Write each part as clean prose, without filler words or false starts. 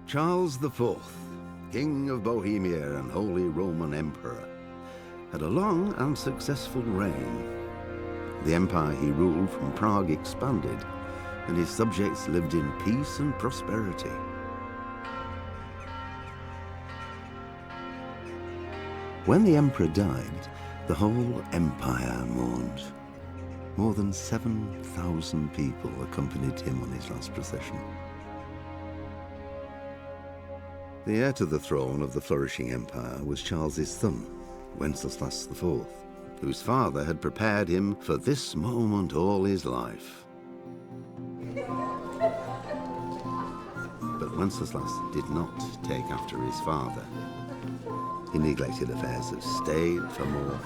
Charles IV, King of Bohemia and Holy Roman Emperor, had a long and successful reign. The empire he ruled from Prague expanded, and his subjects lived in peace and prosperity. When the emperor died, the whole empire mourned. More than 7,000 people accompanied him on his last procession. The heir to the throne of the flourishing empire was Charles's son, Wenceslas IV, whose father had prepared him for this moment all his life. But Wenceslas did not take after his father. He neglected affairs of state for more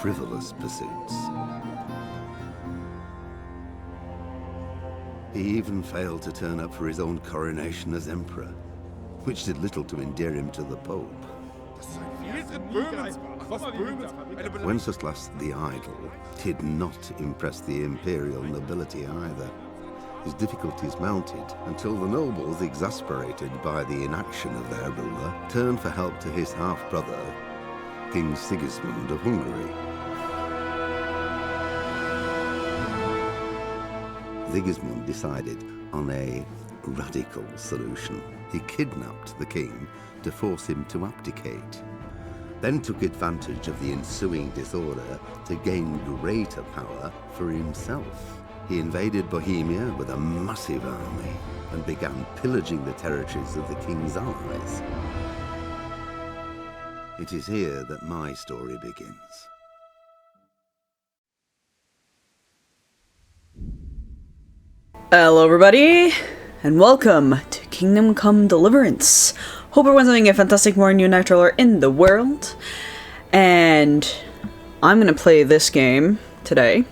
frivolous pursuits. He even failed to turn up for his own coronation as emperor, which did little to endear him to the Pope. Wenceslas the Idle did not impress the imperial nobility either. His difficulties mounted until the nobles, exasperated by the inaction of their ruler, turned for help to his half-brother, King Sigismund of Hungary. Sigismund decided on a radical solution. He kidnapped the king to force him to abdicate, then took advantage of the ensuing disorder to gain greater power for himself. He invaded Bohemia with a massive army and began pillaging the territories of the king's allies. It is here that my story begins. Hello everybody, and welcome to Kingdom Come Deliverance. Hope everyone's having a fantastic morning, new night roller in the world. And I'm gonna play this game today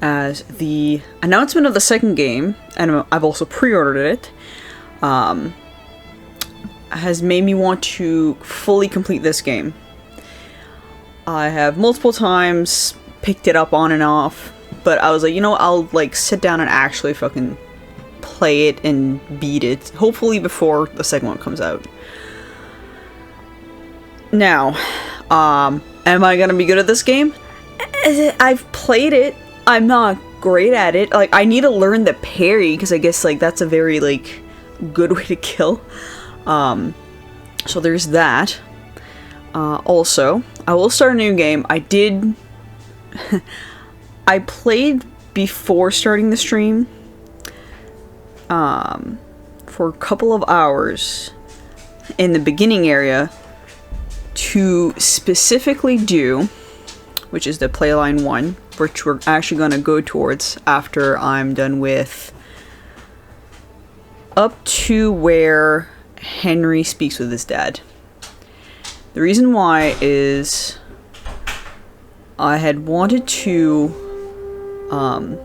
as the announcement of the second game, and I've also pre-ordered it, has made me want to fully complete this game. I have multiple times picked it up on and off, but I was like, you know, I'll like sit down and actually fucking play it and beat it, hopefully before the second one comes out. Now, am I gonna be good at this game? I've played it. I'm not great at it. Like, I need to learn the parry, because I guess, like, that's a very, like, good way to kill. So there's that. Also, I will start a new game. I did... I played before starting the stream, for a couple of hours in the beginning area to specifically do, which is the playline 1, which we're actually going to go towards after I'm done with up to where Henry speaks with his dad. The reason why is I had wanted to, I'm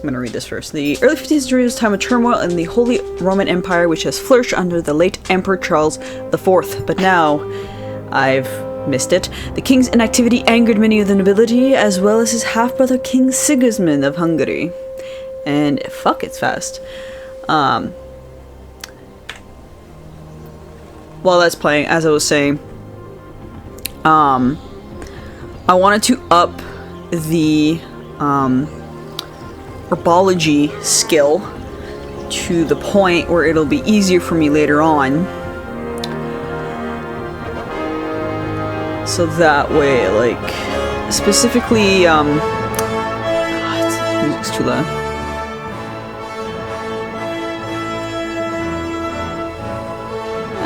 going to read this first. The early 15th century was a time of turmoil in the Holy Roman Empire, which has flourished under the late Emperor Charles IV, but now I've missed it. The king's inactivity angered many of the nobility, as well as his half-brother King Sigismund of Hungary. And fuck, it's fast. While that's playing, as I was saying, I wanted to up the herbology skill to the point where it'll be easier for me later on. So that way, like, specifically, music's too loud.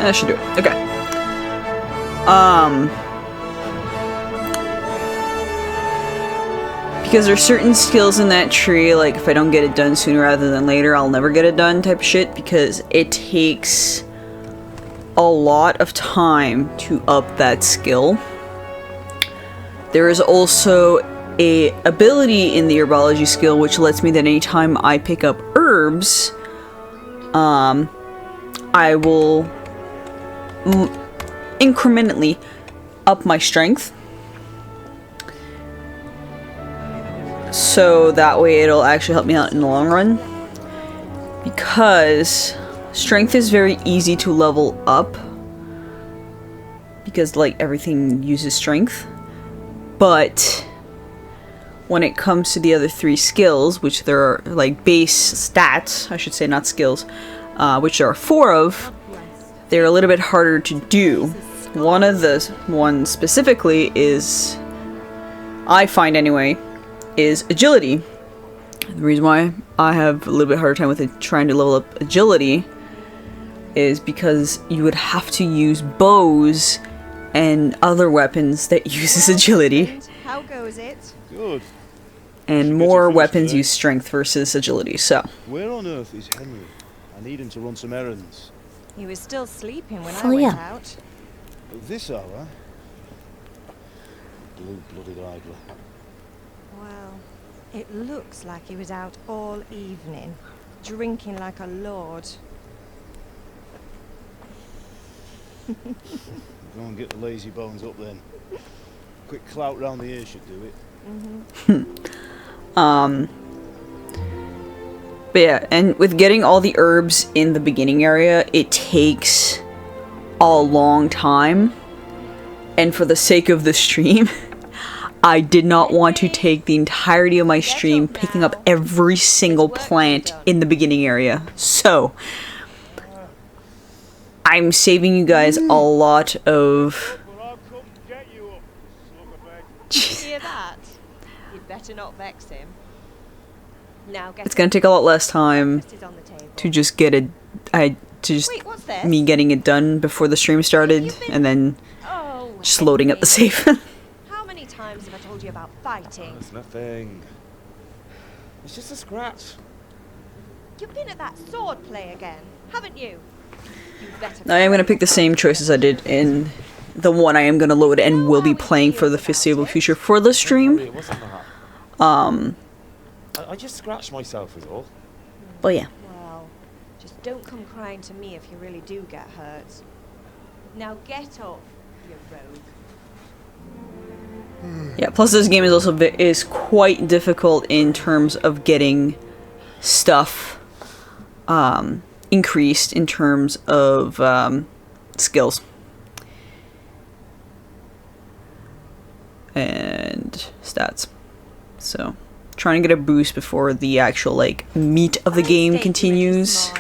That should do it. Okay. Because there's certain skills in that tree, like, if I don't get it done sooner rather than later, I'll never get it done type of shit, because it takes a lot of time to up that skill. There is also a ability in the herbology skill which lets me that anytime I pick up herbs, I will incrementally up my strength. So that way it'll actually help me out in the long run. Because Strength is very easy to level up because like everything uses strength, but when it comes to the other 3 skills, which there are like base stats, I should say, not skills, which there are 4 of, they're a little bit harder to do. One of the ones specifically is, I find anyway, is agility. The reason why I have a little bit harder time with it, trying to level up agility, is because you would have to use bows and other weapons that uses agility. How goes it? Good. And more weapons use strength versus agility, so. Where on earth is Henry? I need him to run some errands. He was still sleeping when I Oh, went yeah. out. At this hour? Blue-blooded idler. Well, it looks like he was out all evening, drinking like a lord. Go and get the lazy bones up then. Quick clout round the ear should do it. But yeah, and with getting all the herbs in the beginning area, it takes a long time. And for the sake of the stream, I did not want to take the entirety of my stream picking up every single plant in the beginning area. So, I'm saving you guys a lot of... Hear that? You'd better not vex him. Now get It's gonna take a lot less time Breakfast is on the table. to just get it... to just Wait, what's this? me getting it done before the stream started, and then Oh, just loading up the Henry. save. How many times have I told you about fighting? It's nothing. It's just a scratch. You've been at that sword play again, haven't you? You better. I am going to pick the same choices I did in the one I am going to load and will be playing for the foreseeable future for the stream. It wasn't that. I just scratched myself is all. But yeah. Well, just don't come crying to me if you really do get hurt. Now get up, you rogue. Yeah, plus this game is also is quite difficult in terms of getting stuff increased in terms of skills. And stats. So, trying to get a boost before the actual, like, meat of the game continues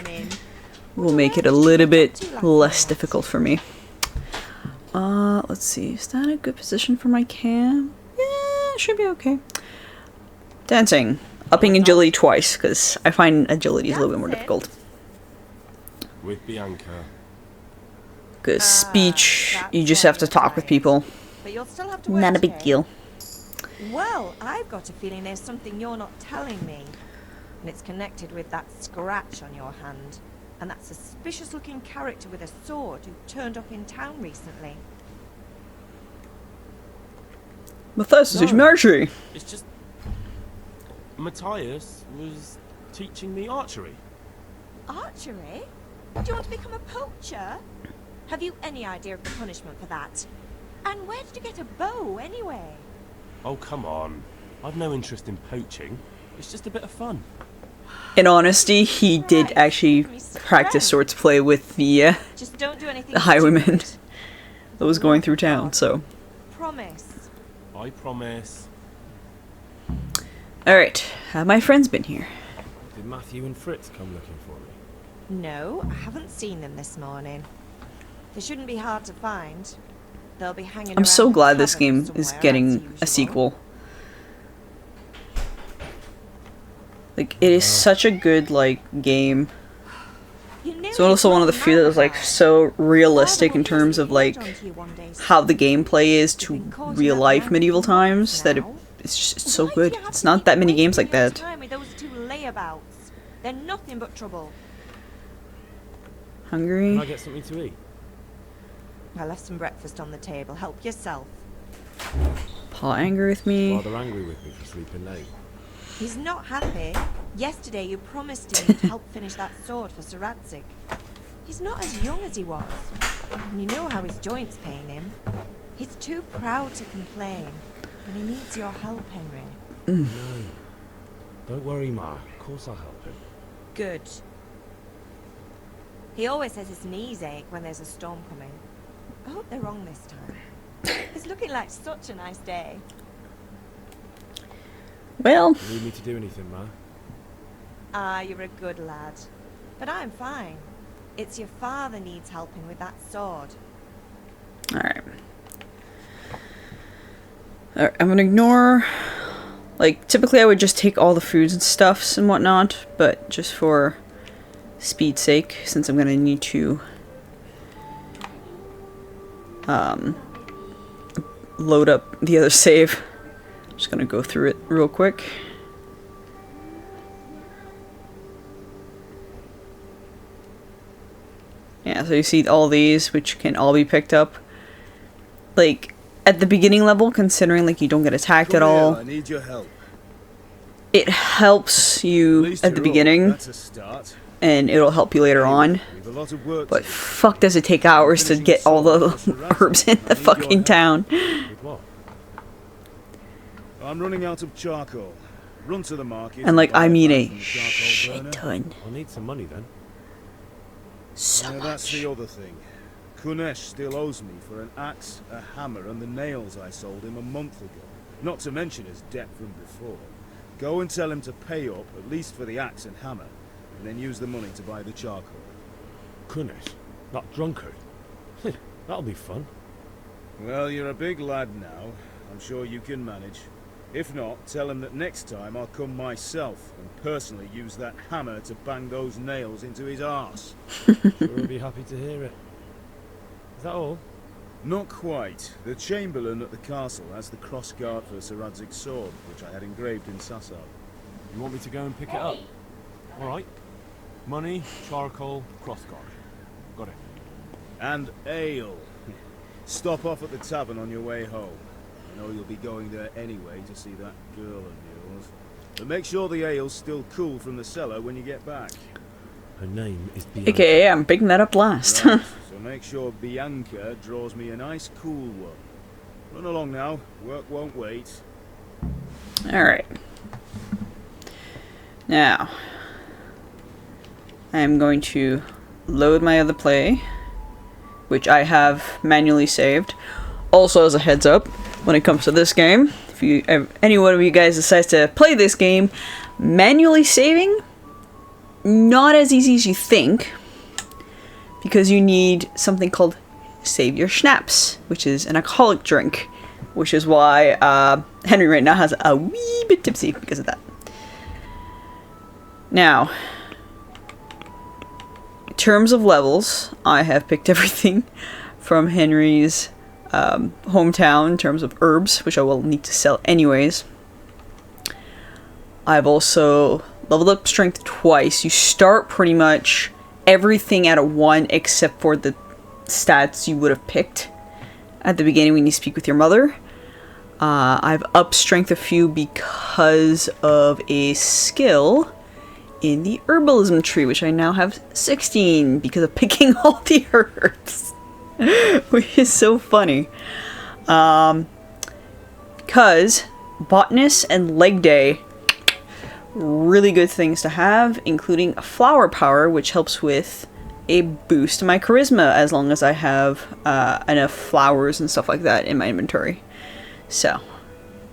will make it a little bit less difficult for me. Let's see. Is that a good position for my cam? Yeah, should be okay. Dancing. Upping agility twice, because I find agility is a little bit more difficult. With Bianca. Because speech, you just have to talk with people. But you'll still have to work Not a big today. deal. Well, I've got a feeling there's something you're not telling me. And it's connected with that scratch on your hand. And that suspicious-looking character with a sword who turned up in town recently. Matthias, No. archery. It's just Matthias was teaching me archery. Archery? Do you want to become a poacher? Have you any idea of the punishment for that? And where did you get a bow, anyway? Oh come on. I've no interest in poaching. It's just a bit of fun. In honesty, he did actually practice swords play with the Just don't do anything highwayman stupid. that was going through town, so. Promise. I promise. Alright, have my friends been here? Did Matthew and Fritz come looking for me? No, I haven't seen them this morning. They shouldn't be hard to find. They'll be hanging I'm so around the glad this tavern game is somewhere, getting as a usual. sequel. Like, it is such a good, like, game. You knew It's you'd also one of the grown few that mad is, like, about it. so realistic in Father terms of, will like, hold onto you one day soon. how the gameplay is to You've been caught in real that life land medieval for times, that now. it's just it's so Why do good. you have It's to not keep that many wasting games like your that. time with those two layabouts? They're nothing but trouble. Hungry? Can I get something to eat? I left some breakfast on the table. Help yourself. Paul angry with me. Rather angry with me for sleeping late. He's not happy. Yesterday you promised him to help finish that sword for Sir Radzig. He's not as young as he was. And you know how his joints pain him. He's too proud to complain. And he needs your help, Henry. No. Don't worry, Ma. Of course I'll help him. Good. He always says his knees ache when there's a storm coming. I hope they're wrong this time. It's looking like such a nice day. Well, You need me to do anything, Ma? Ah, you're a good lad. But I'm fine. It's your father needs helping with that sword. alright. Alright, I'm gonna ignore... Like, typically I would just take all the foods and stuffs and whatnot, but just for speed's sake, since I'm gonna need to load up the other save. I'm just gonna go through it real quick. Yeah, so you see all these, which can all be picked up. Like, at the beginning level, considering like you don't get attacked at all, I need your help. it helps you at the beginning, That's a start. and it'll help you later on. We've a lot of work But to do. fuck, does it take hours to get all the herbs in the fucking town? With what? I'm running out of charcoal. Run to the market. And like, buy I mean bag a from the charcoal burner. shit ton. I'll need some money then. So That's much. the other thing. Kunesh still owes me for an axe, a hammer, and the nails I sold him a month ago. Not to mention his debt from before. Go and tell him to pay up, at least for the axe and hammer, and then use the money to buy the charcoal. Kunesh, that drunkard. That'll be fun. Well, you're a big lad now. I'm sure you can manage. If not, tell him that next time I'll come myself and personally use that hammer to bang those nails into his arse. Sure will be happy to hear it. Is that all? Not quite. The Chamberlain at the castle has the crossguard for Sir Radzig's sword, which I had engraved in Sasau. You want me to go and pick it up? Alright. Money, charcoal, crossguard. Got it. And ale. Stop off at the tavern on your way home. I know you'll be going there anyway to see that girl of yours. But make sure the ale's still cool from the cellar when you get back. Her name is Bianca. AKA, I'm picking that up last. Right, so make sure Bianca draws me a nice cool one. Run along now. Work won't wait. Alright. Now, I am going to load my other play, which I have manually saved. Also, as a heads up, when it comes to this game, if any one of you guys decides to play this game, manually saving, not as easy as you think, because you need something called Save Your Schnapps, which is an alcoholic drink, which is why Henry right now has a wee bit tipsy because of that. Now, in terms of levels, I have picked everything from Henry's hometown in terms of herbs, which I will need to sell anyways. I've also leveled up strength twice. You start pretty much everything at a 1 except for the stats you would have picked at the beginning when you speak with your mother. I've upped strength a few because of a skill in the herbalism tree, which I now have 16 because of picking all the herbs. Which is so funny. Because botanist and leg day, really good things to have, including flower power, which helps with a boost to my charisma as long as I have enough flowers and stuff like that in my inventory. So,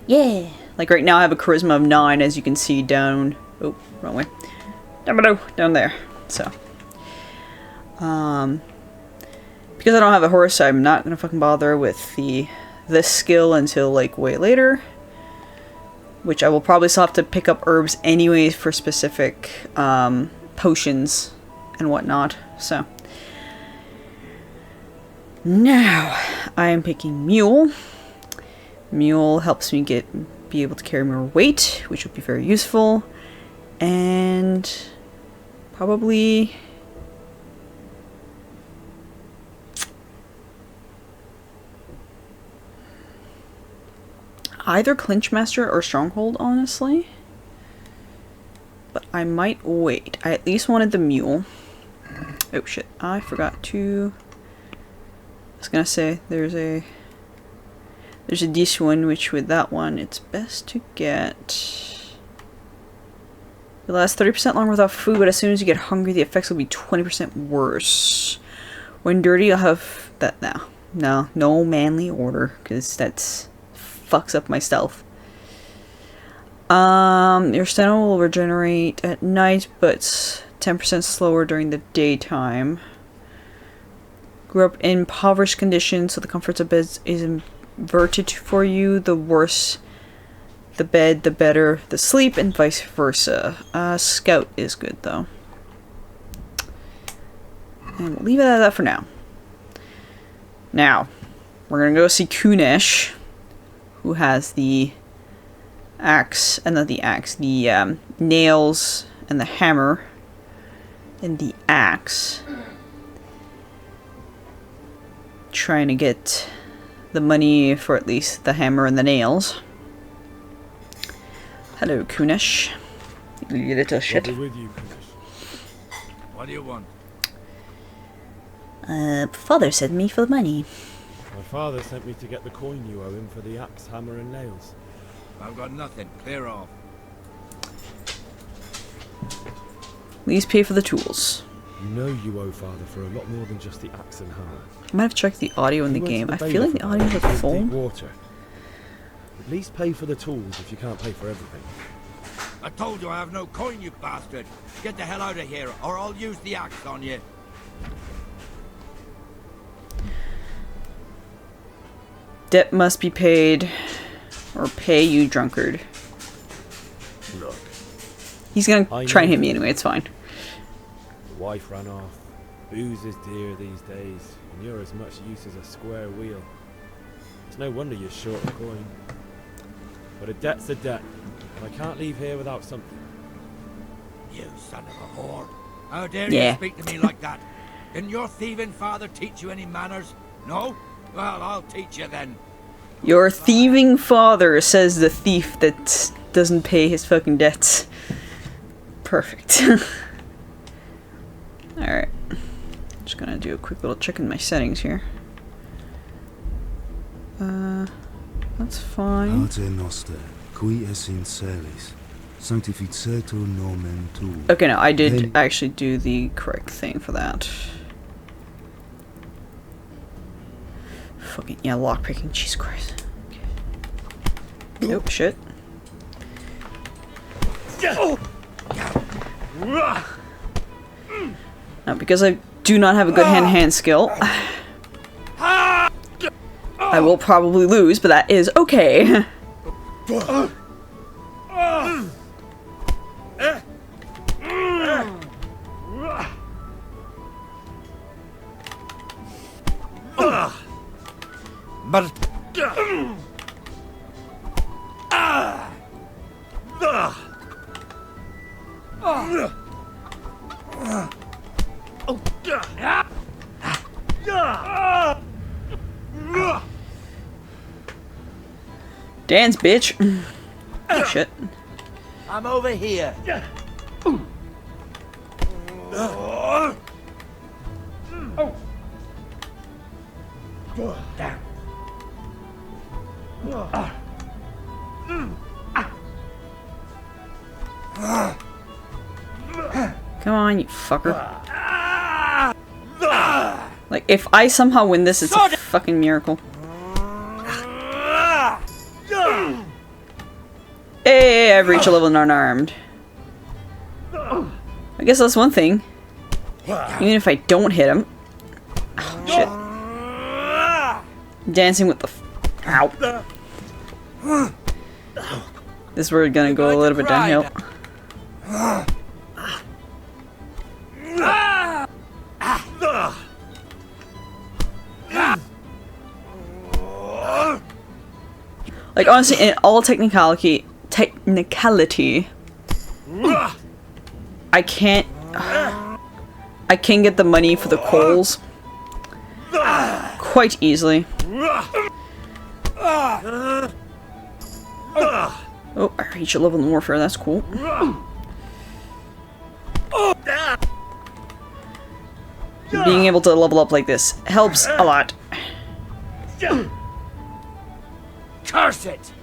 yeah. Like right now I have a charisma of 9, as you can see down... Oh, wrong way. Down below, down there. So, because I don't have a horse, I'm not gonna fucking bother with this skill until like way later. Which I will probably still have to pick up herbs anyways for specific potions and whatnot. So now I am picking Mule. Mule helps me be able to carry more weight, which would be very useful. And probably either Clinchmaster or Stronghold, honestly. But I might wait. I at least wanted the Mule. Oh shit, I forgot to... I was gonna say, there's a this one, which with that one, it's best to get... You last 30% longer without food, but as soon as you get hungry, the effects will be 20% worse. When dirty, you'll have that now. No manly order, because that's fucks up my stealth. Your stamina will regenerate at night, but 10% slower during the daytime. Grew up in impoverished conditions, so the comforts of beds is inverted for you. The worse the bed, the better the sleep, and vice versa. Scout is good, though. And we'll leave it at that for now. Now, we're gonna go see Kunesh, who has the axe, and not the axe, the nails and the hammer and the axe. Trying to get the money for at least the hammer and the nails. Hello, Kunesh. You little shit. I'll be with you, Kunesh. What do you want? Father sent me for the money. My father sent me to get the coin you owe him for the axe, hammer, and nails. I've got nothing. Clear off. Please pay for the tools. You know you owe father for a lot more than just the axe and hammer. I might have checked the audio in the You went game. to I the feel like the bailiff audio is about like it in deep full. water. At least pay for the tools if you can't pay for everything. I told you I have no coin, you bastard. Get the hell out of here, or I'll use the axe on you. Debt must be paid, or pay, you drunkard. Look, He's gonna I try and know. hit me anyway, it's fine. the wife ran off. Booze is dear these days, and you're as much use as a square wheel. It's no wonder you're short a coin. But a debt's a debt, and I can't leave here without something. You son of a whore. How dare Yeah. you speak to me like that? Didn't your thieving father teach you any manners? No? Well, I'll teach you then. Your thieving father, says the thief that doesn't pay his fucking debts. Perfect. Alright. Just gonna do a quick little check in my settings here. That's fine. Arte noster, qui es in celis, sanctificetur nomen tuum. Okay, no, I did Then- actually do the correct thing for that. Fucking, yeah, lockpicking, Jesus Christ. Okay. Oh, shit. Now, because I do not have a good hand-to-hand skill, I will probably lose, but that is okay. But... Dance, bitch. Oh, shit. I'm over here. Come on, you fucker. Like, if I somehow win this, it's a fucking miracle. Hey, I've reached a level unarmed. I guess that's one thing. Even if I don't hit him. Oh, shit. Dancing with the ow. This is where we're gonna go a little bit downhill. Like, honestly, in all technicality, I can get the money for the coals quite easily. Oh, I reached a level in warfare, that's cool. Being able to level up like this helps a lot. Curse it!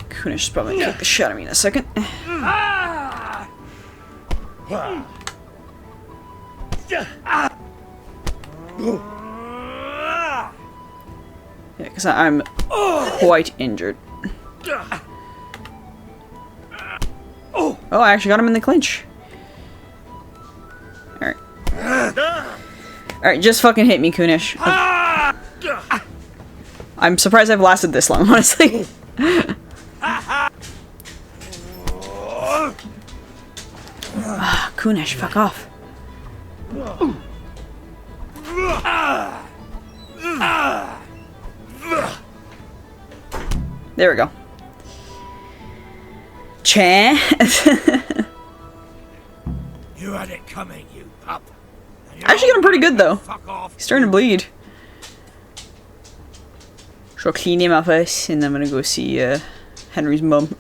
Kunish is probably gonna kick the shit out of me in a second. Yeah, because I'm quite injured. Oh, I actually got him in the clinch. Alright. Alright, just fucking hit me, Kunish. I'm surprised I've lasted this long, honestly. Kunish, fuck off. There we go. Cha. You had it coming, you pup. Actually getting pretty good though. Fuck off. He's starting to bleed. So I'll clean him up first, and then I'm gonna go see Henry's mum.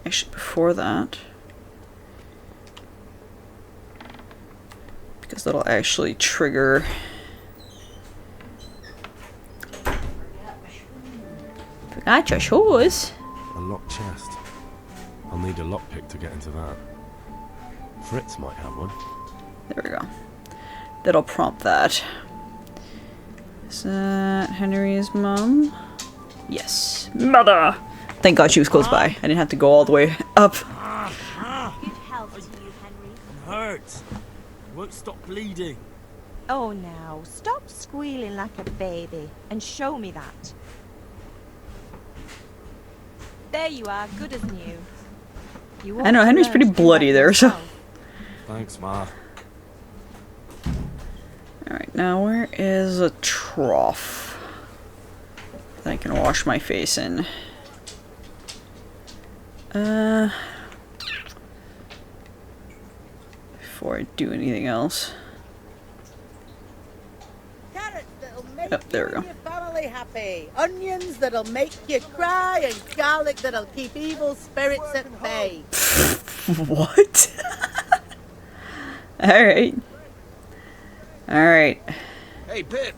Actually, before that, because that'll actually trigger. Forgot your shoes. A locked chest. I'll need a lockpick to get into that. Fritz might have one. There we go. That'll prompt that. Is that Henry's mum? Yes. Mother! Thank God she was close by. I didn't have to go all the way up. Good health to you, Henry. I'm hurt. I won't stop bleeding. Oh, now, stop squealing like a baby and show me that. There you are, good as new. You I know, Henry's pretty bloody there, so. Thanks, Ma. Alright, now where is a trough that I can wash my face in? Before I do anything else. Carrots that'll make Oh, there we you go. and your family happy. Onions that'll make you cry, and garlic that'll keep evil spirits at bay. What? Alright. Alright. Hey, Pip.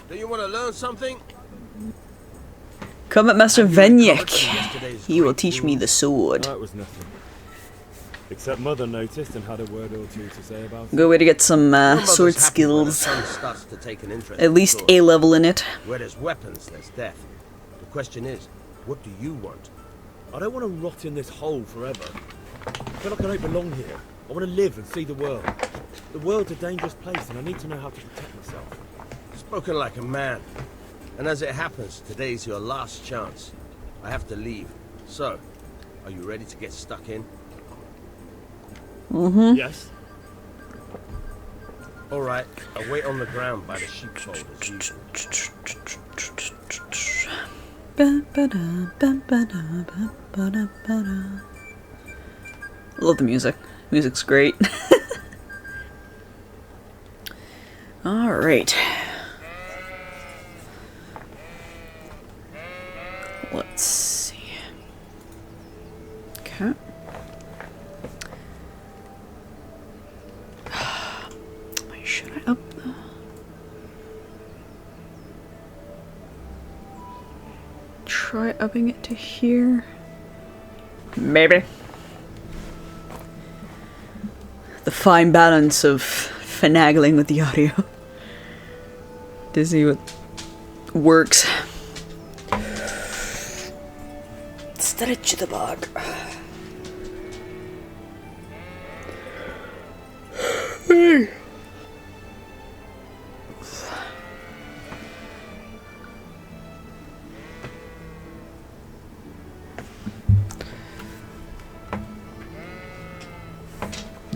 Do you want to learn something? Come at Master Venyek. Yesterday's He will great teach me the sword. That was nothing. Except Mother noticed and had a word or two to say about it. Good way to get some Your mother's sword happy when her skills. son starts to take an interest At in least swords. A level in it. Where there's weapons, there's death. The question is, what do you want? I don't want to rot in this hole forever. I feel like I don't belong here. I want to live and see the world. The world's a dangerous place and I need to know how to protect myself. Spoken like a man. And as it happens, today's your last chance. I have to leave. So, are you ready to get stuck in? Mm-hmm. Yes. All right, I'll wait on the ground by the sheepfold as usual. Love the music. Music's great. Alright. Let's see. Okay. Should I up the... Try upping it to here? Maybe. The fine balance of finagling with the audio. To see what works. Stretch the bug.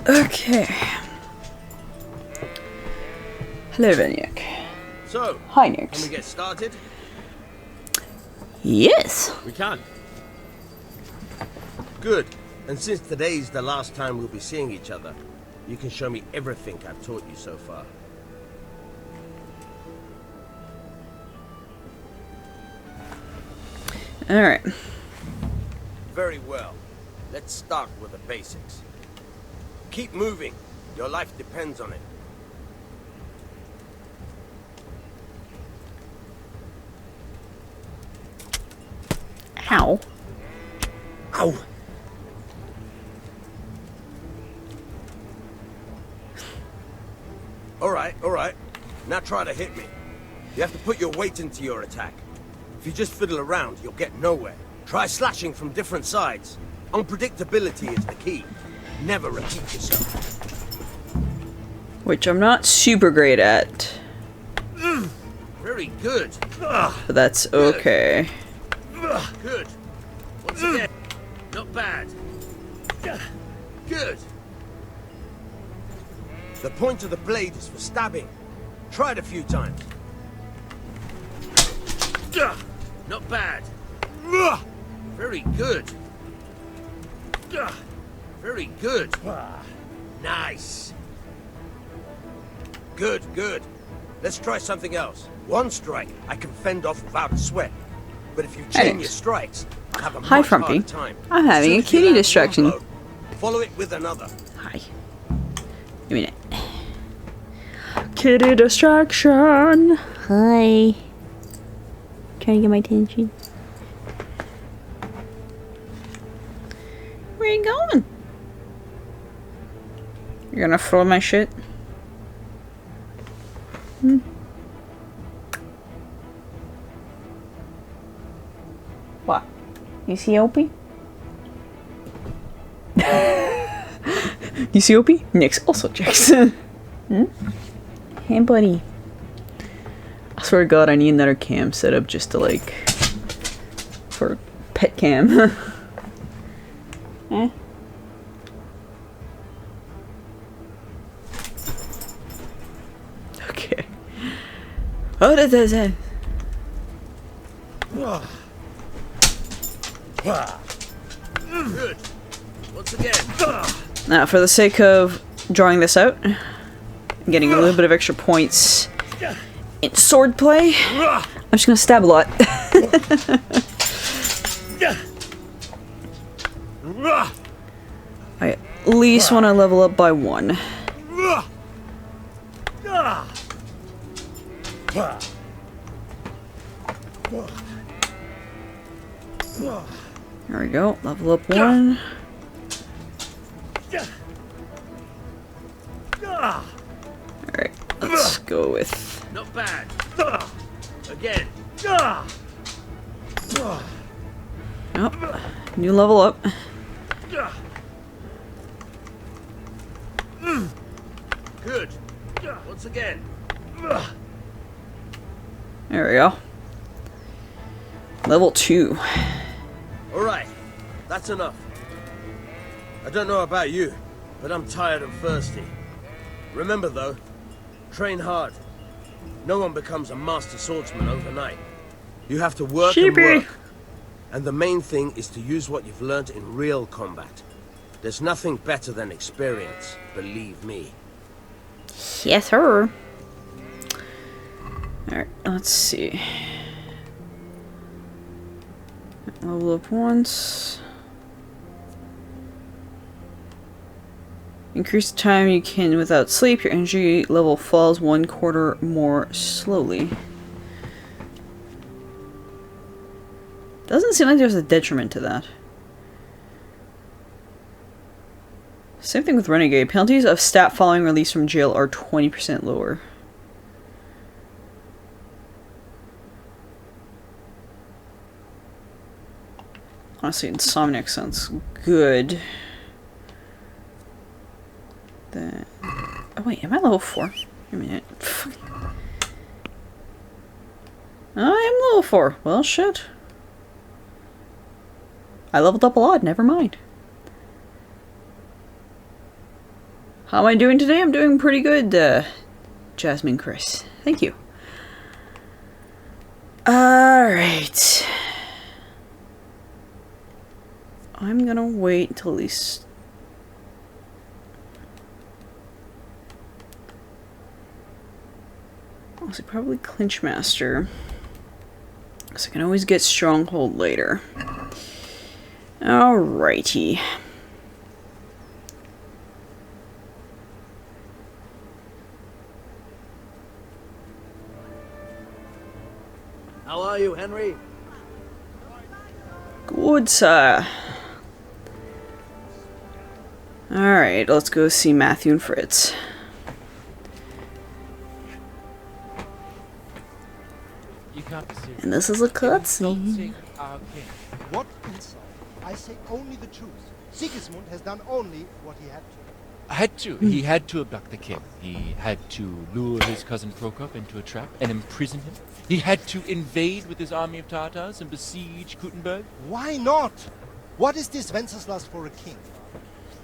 Okay. Hello, Venyek. So, Hi, can we Nix. get started? Yes. We can. Good. And since today's the last time we'll be seeing each other, you can show me everything I've taught you so far. Alright. Very well. Let's start with the basics. Keep moving. Your life depends on it. Ow. Ow! Alright. Now try to hit me. You have to put your weight into your attack. If you just fiddle around, you'll get nowhere. Try slashing from different sides. Unpredictability is the key. Never repeat yourself. Which I'm not super great at. Very good. But that's okay. Good. Once again. Not bad. Good. The point of the blade is for stabbing. Try it a few times. Not bad. Very good. Very good. Nice. Good. Let's try something else. One strike I can fend off without a sweat. But if you chain your strikes, I'll have a Hi, much harder Frumpy. time. I'm having a As soon as you kitty land one distraction. blow, follow it with another. Hi. Give me that. Kitty distraction. Hi. Trying to get my attention. Where you going? You're gonna throw my shit? What? You see Opie? You see Opie? Nick's also checks. Hey, buddy. I swear to God, I need another cam set up just to like for pet cam. Eh? Okay. Oh, that's it. Good. Once again. Now, for the sake of drawing this out, I'm getting a little bit of extra points in sword play. I'm just gonna stab a lot. I at least want to level up by 1. There we go, level up 1. Alright, let's go with... Not bad. Again. Yep, new level up. Good. Once again. There we go. Level 2. Alright. That's enough. I don't know about you, but I'm tired and thirsty. Remember though, train hard. No one becomes a master swordsman overnight. You have to work and work. And the main thing is to use what you've learned in real combat. There's nothing better than experience, believe me. Yes, sir. Alright, let's see. Level up once. Increase the time you can without sleep. Your energy level falls 1/4 more slowly. Doesn't seem like there's a detriment to that. Same thing with Renegade. Penalties of stat following release from jail are 20% lower. Honestly, Insomniac sounds good. Then... Oh wait, am I level 4? Wait a minute. I am level 4. Well, shit. I leveled up a lot, never mind. How am I doing today? I'm doing pretty good, Jasmine Chris. Thank you. Alright. I'm gonna wait until at least... Honestly, probably Clinch Master. So I can always get Stronghold later. Alrighty. How are you, Henry? Good, sir. Alright, let's go see Matthew and Fritz. You can't be serious. And this is a cutscene. What insult? I say only the truth. Sigismund has done only what he had to. He had to abduct the king. He had to lure his cousin Prokop into a trap and imprison him. He had to invade with his army of Tartars and besiege Kuttenberg. Why not? What is this Wenceslas for a king?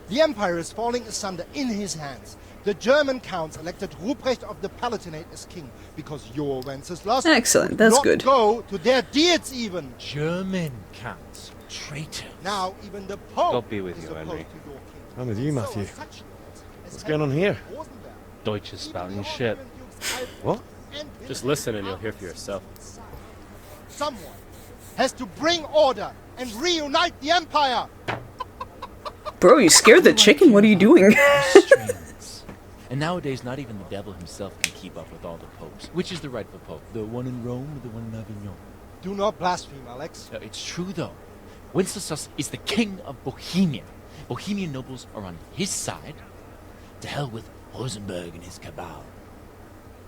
The empire is falling asunder in his hands. The German counts elected Ruprecht of the Palatinate as king because your Wenceslas Excellent, that's not good. go to their deeds even. German counts. Traitors. Now even the Pope God be with is you, opposed Henry. to your king. I'm with you, Matthew. So, such lords as What's going on here? Rosenberg, Deutsch is spouting shit. What? Just listen and you'll hear for yourself. Someone has to bring order and reunite the empire. Bro, you scared the chicken? What are you doing? Restraints. And nowadays, not even the devil himself can keep up with all the popes. Which is the rightful pope? The one in Rome or the one in Avignon? Do not blaspheme, Alex. It's true, though. Wenceslas is the king of Bohemia. Bohemian nobles are on his side. To hell with Rosenberg and his cabal.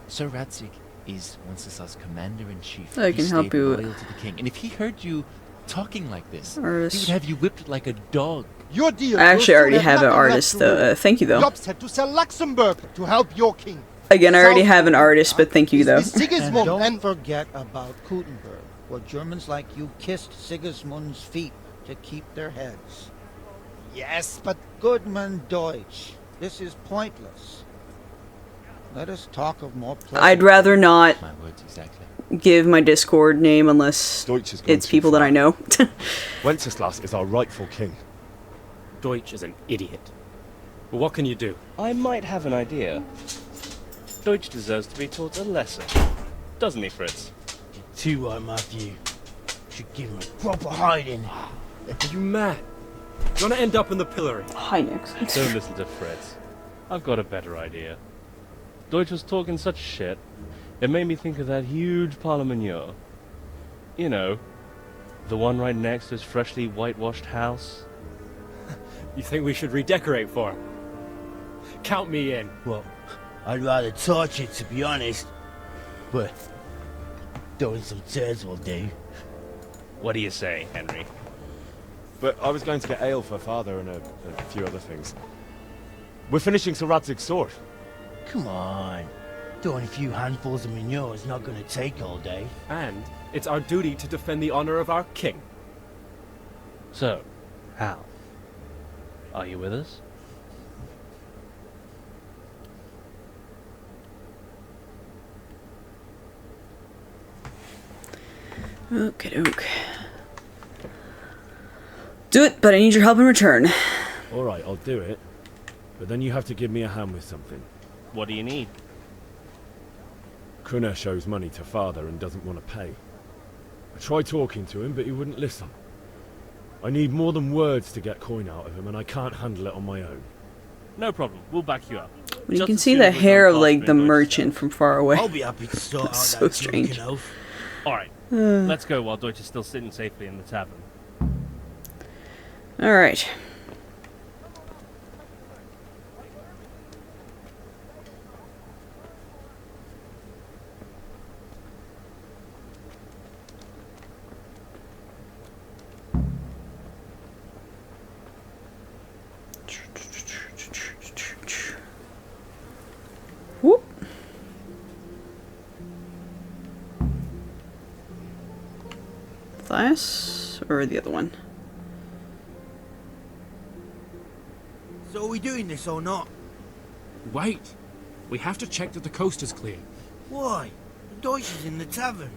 Sir Radzig is Wenceslas' commander-in-chief. I can help you. Loyal to the king. And if he heard you talking like this, Artist. he would have you whipped like a dog. Your deal. I actually will already soon have an nothing left artist, to though. lose. Thank you, though. Jobst had to sell Luxembourg to help your king. Again, I already have an South artist, but thank you, is though. with Sigismund And don't and forget about Kuttenberg, where Germans like you kissed Sigismund's feet to keep their heads. yes, but Goodman Deutsch, this is pointless. Let us talk of more pleasant I'd rather not My words exactly. give my Discord name unless Deutsch has gone it's too people that far. I know. Wenceslas is our rightful king. Deutsch is an idiot. But what can you do? I might have an idea. Deutsch deserves to be taught a lesson. Doesn't he, Fritz? Too right, Matthew. Should give him a proper hiding. Are you mad? You want to end up in the pillory? Hi, Nix. Don't listen to Fritz. I've got a better idea. Deutsch was talking such shit, it made me think of that huge parliament. You know, the one right next to his freshly whitewashed house. You think we should redecorate for him? Count me in. Well, I'd rather torch it, to be honest. But throwing some tears will do. What do you say, Henry? But I was going to get ale for father and a few other things. We're finishing Sir Radzig's sword. Come on. Throwing a few handfuls of manure is not going to take all day. And it's our duty to defend the honor of our king. So, Hal, are you with us? Okay, doke. Do it, but I need your help in return. Alright, I'll do it. But then you have to give me a hand with something. What do you need? Kunesh owes money to father and doesn't want to pay. I tried talking to him, but he wouldn't listen. I need more than words to get coin out of him, and I can't handle it on my own. No problem, we'll back you up. When you can see the hair of, like, the merchant from far away. I'll be happy to sort out So that strange. drunken oaf. Alright, let's go while Deutsch is still sitting safely in the tavern. Alright. Whoop. This or the other one? So are we doing this or not? Wait. We have to check that the coast is clear. Why? Deutsch is in the tavern.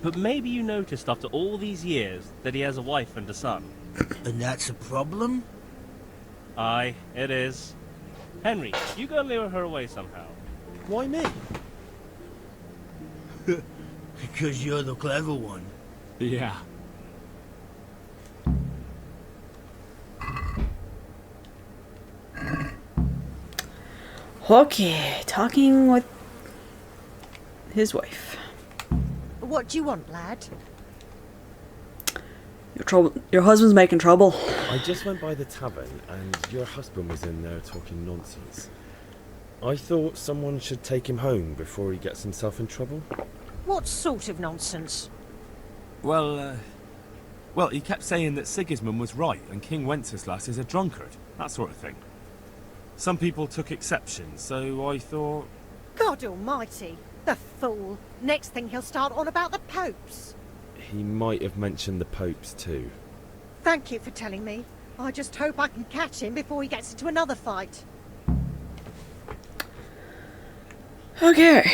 But maybe you noticed after all these years that he has a wife and a son. And that's a problem? Aye, it is. Henry, you go and lure her away somehow. Why me? Because you're the clever one. Yeah. Okay, talking with his wife. What do you want, lad? Your husband's making trouble. I just went by the tavern and your husband was in there talking nonsense. I thought someone should take him home before he gets himself in trouble. What sort of nonsense? Well, he kept saying that Sigismund was right and King Wenceslas is a drunkard, that sort of thing. Some people took exception, so I thought... God almighty, the fool. Next thing he'll start on about the popes. He might have mentioned the popes too. Thank you for telling me. I just hope I can catch him before he gets into another fight. Okay.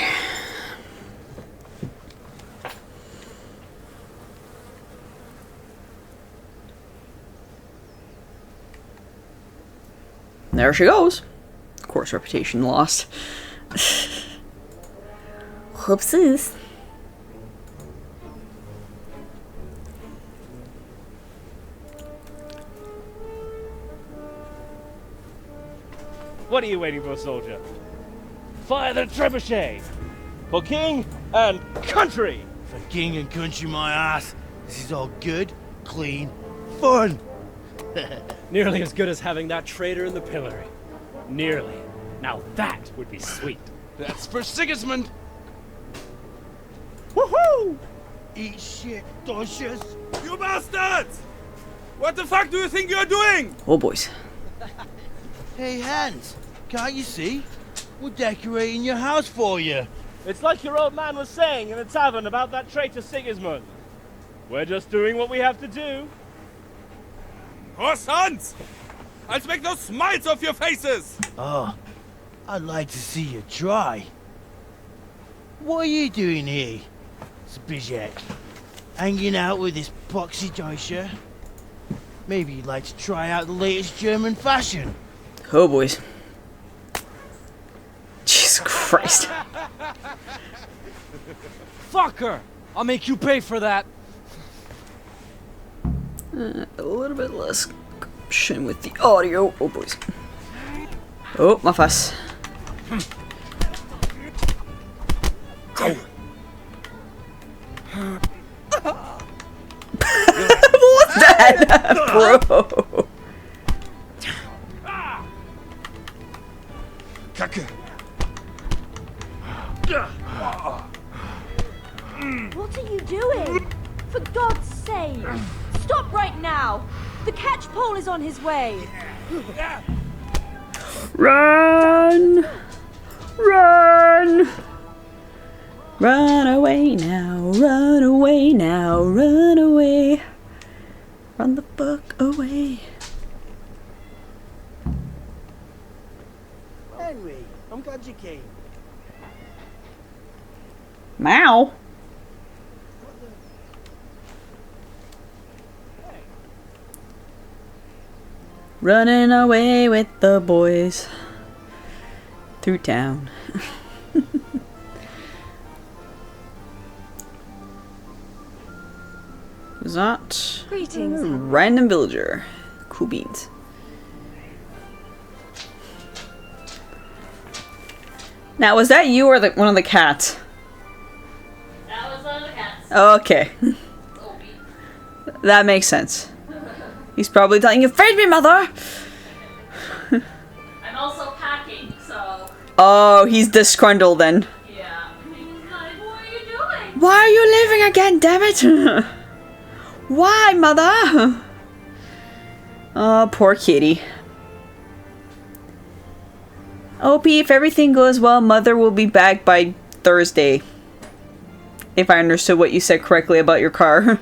There she goes. Of course, reputation lost. Whoopsies. What are you waiting for, soldier? Fire the trebuchet! For king and country! For king and country, my ass. This is all good, clean, fun. Nearly as good as having that traitor in the pillory. Nearly. Now that would be sweet. That's for Sigismund! Woohoo! Eat shit, Docious. You bastards! What the fuck do you think you're doing? Oh, boys. Hey, Hans, can't you see? We're decorating your house for you. It's like your old man was saying in the tavern about that traitor Sigismund. We're just doing what we have to do. Oh, sons! I'll make those smiles off your faces! Oh, I'd like to see you try. What are you doing here, Zbigniew? Hanging out with this boxy Deutscher? Maybe you'd like to try out the latest German fashion. Oh, boys. Jesus Christ. Fucker! I'll make you pay for that. A little bit less gumption with the audio. Oh, boys. Oh, my face. What was that, bro? Kacke! What are you doing? For God's sake! Stop right now! The catch pole is on his way! Run! Run! Run away now, run away now, run away. Run the fuck away. Henry, I'm glad you came. Meow. Running away with the boys through town. Who's that? Greetings. Random villager. Cool beans. Now, was that you or one of the cats? That was one of the cats. Okay. That makes sense. He's probably telling you, "Feed me, mother!" I'm also packing, so... Oh, he's disgruntled then. Yeah. He's like, what are you doing? Why are you leaving again, damn it? Why, mother? Oh, poor kitty. OP, if everything goes well, mother will be back by Thursday. If I understood what you said correctly about your car.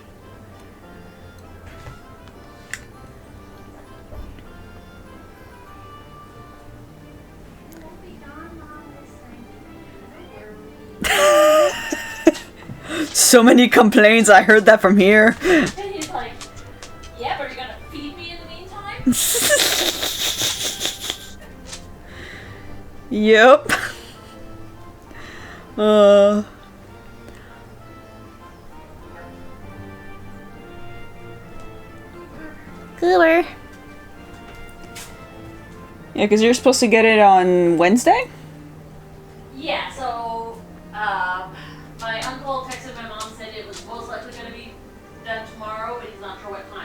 So many complaints, I heard that from here. And he's like, yeah, but are you gonna feed me in the meantime? Yep. Cooler. Yeah, because you're supposed to get it on Wednesday? Yeah, so, my uncle texted my mom, said it was most likely gonna be done tomorrow, but he's not sure what time.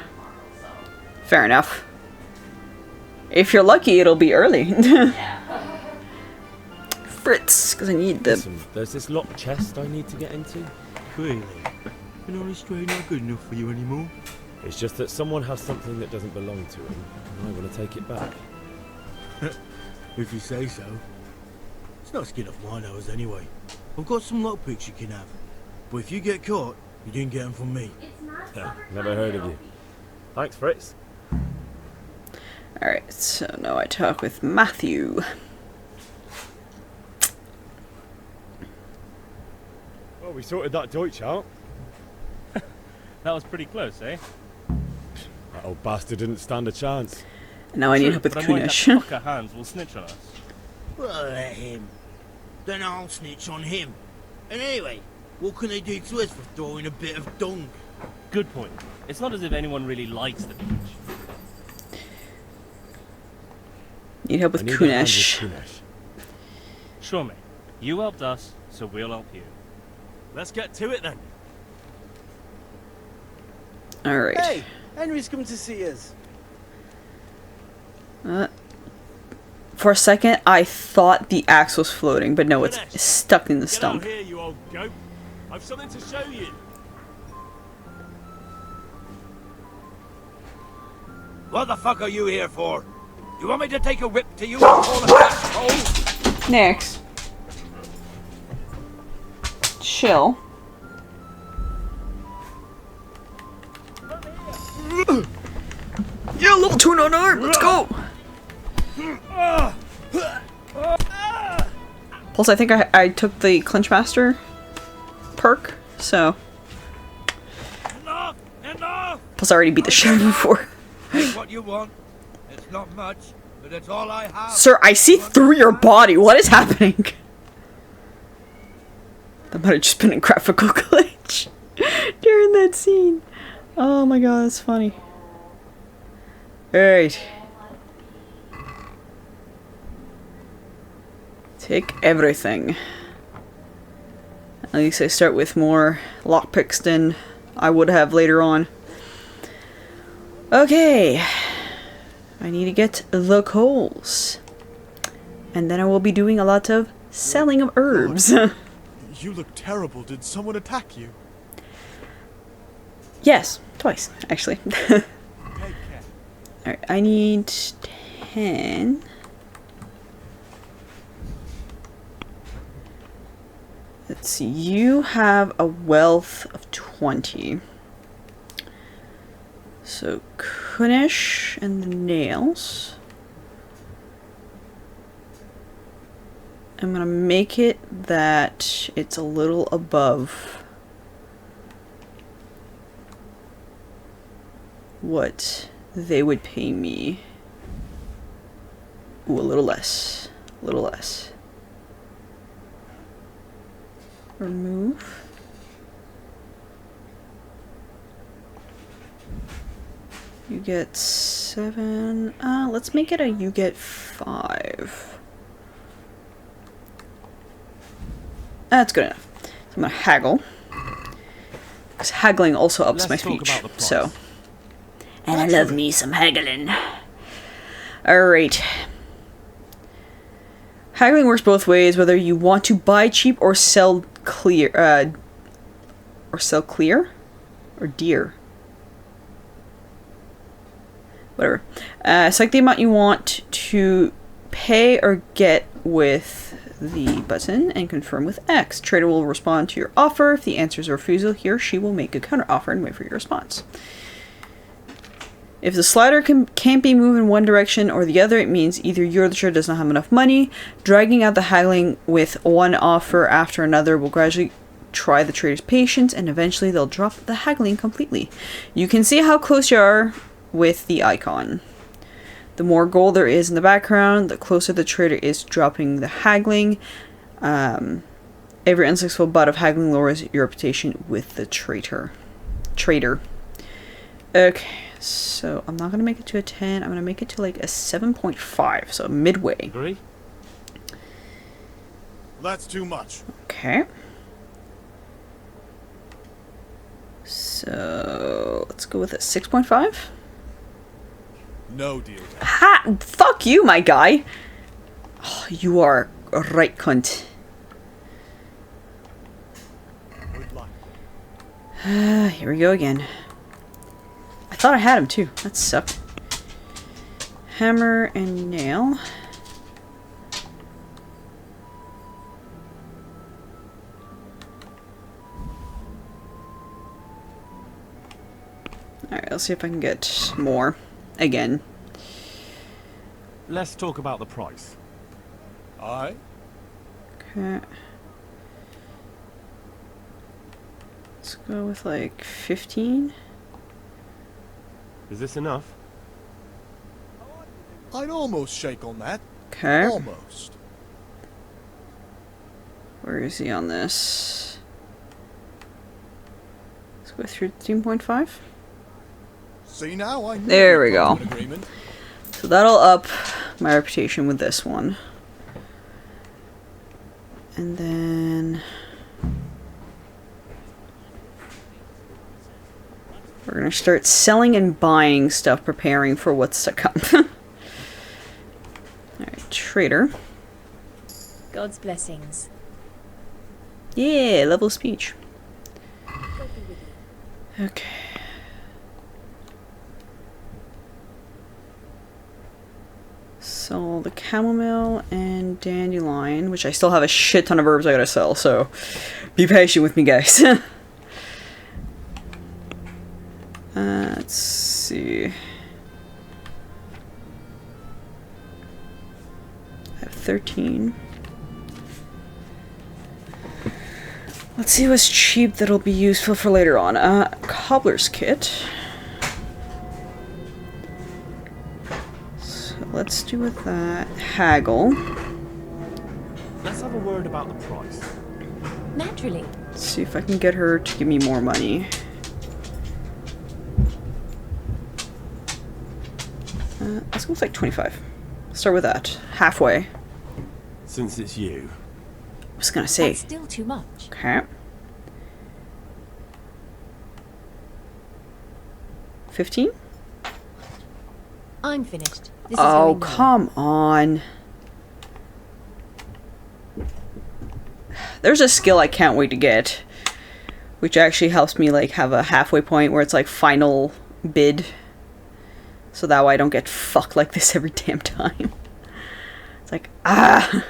Fair enough. If you're lucky, it'll be early. Fritz, because I need the... Listen, there's this locked chest I need to get into. Really? An honest trade not good enough for you anymore? It's just that someone has something that doesn't belong to him, and I want to take it back. If you say so. It's no skin off my nose anyway. I've got some lockpicks you can have. But if you get caught, you didn't get them from me. Never heard of you. Thanks, Fritz. Alright, so now I talk with Matthew. Well, we sorted that Deutsch out. That was pretty close, eh? That old bastard didn't stand a chance. Now I need help with but I'm worried that Kunish. fucker Hans will snitch on us. Well, let him. Then I'll snitch on him. And anyway, what can they do to us for throwing a bit of dung? Good point. It's not as if anyone really likes the beach. Need help with Kunish. Sure, mate. You helped us, so we'll help you. Let's get to it then. Alright. Hey, Henry's come to see us. For a second, I thought the axe was floating, but no, it's stuck in the stump. Get out here, you old goat. I've something to show you. What the fuck are you here for? You want me to take a whip to you and call a catch pole? Next. Chill. Yeah, level 2 on arm. Let's go. Plus, I think I took the Clinch Master perk, so. Enough! Enough! Plus, I already beat the shit out of him before. Take what you want. It's not much, but it's all I have. Sir, I see through your body. What is happening? That might have just been a graphical glitch during that scene. Oh my god, that's funny. Alright. Take everything. At least I start with more lockpicks than I would have later on. Okay. I need to get the coals. And then I will be doing a lot of selling of herbs. You look terrible. Did someone attack you? Yes, twice, actually. Alright, I need 10. Let's see, you have a wealth of 20. So, Kunish and the nails. I'm gonna make it that it's a little above what they would pay me. Ooh, a little less. A little less. Remove. You get 7. Let's make it a you get 5. That's good enough. So I'm gonna haggle. Because haggling also ups my speech. So. And I love me some haggling. Alright. Haggling works both ways, whether you want to buy cheap or sell clear. Or sell clear? Or dear. Whatever. Select the amount you want to pay or get with the button and confirm with X. Trader will respond to your offer. If the answer is a refusal, he or she will make a counter offer and wait for your response. If the slider can't be moved in one direction or the other, it means either you or the trader does not have enough money. Dragging out the haggling with one offer after another will gradually try the trader's patience, and eventually they'll drop the haggling completely. You can see how close you are with the icon. The more gold there is in the background, the closer the trader is dropping the haggling. Every unsuccessful bout of haggling lowers your reputation with the trader. Okay, so I'm not going to make it to a 10. I'm going to make it to like a 7.5, so midway. Agree? That's too much. Okay. So let's go with a 6.5. No deal. Ha! Fuck you, my guy. Oh, you are a right cunt. Here we go again. I thought I had him too. That sucked. Hammer and nail. Alright, let's see if I can get more. Again. Let's talk about the price. Aye. Okay. Let's go with like 15. Is this enough? I'd almost shake on that. Okay. Almost. Where is he on this? Let's go through 13.5. See now, I knew There we we'd come go. to an agreement. So that'll up my reputation with this one. And then we're gonna start selling and buying stuff, preparing for what's to come. Alright, trader. God's blessings. Yeah, level speech. Okay. Sell the chamomile and dandelion, which I still have a shit ton of herbs I gotta sell, so be patient with me, guys. Let's see. I have 13. Let's see what's cheap that'll be useful for later on. Cobbler's kit. So let's do with that. Haggle. Let's have a word about the price. Naturally. Let's see if I can get her to give me more money. Let's go with like 25. Start with that. Halfway. Since it's you. I was gonna say. That's still too much. Okay. 15? I'm finished. This is Oh, going nowhere. come on. There's a skill I can't wait to get, which actually helps me like have a halfway point where it's like final bid, so that way I don't get fucked like this every damn time. It's like, ah.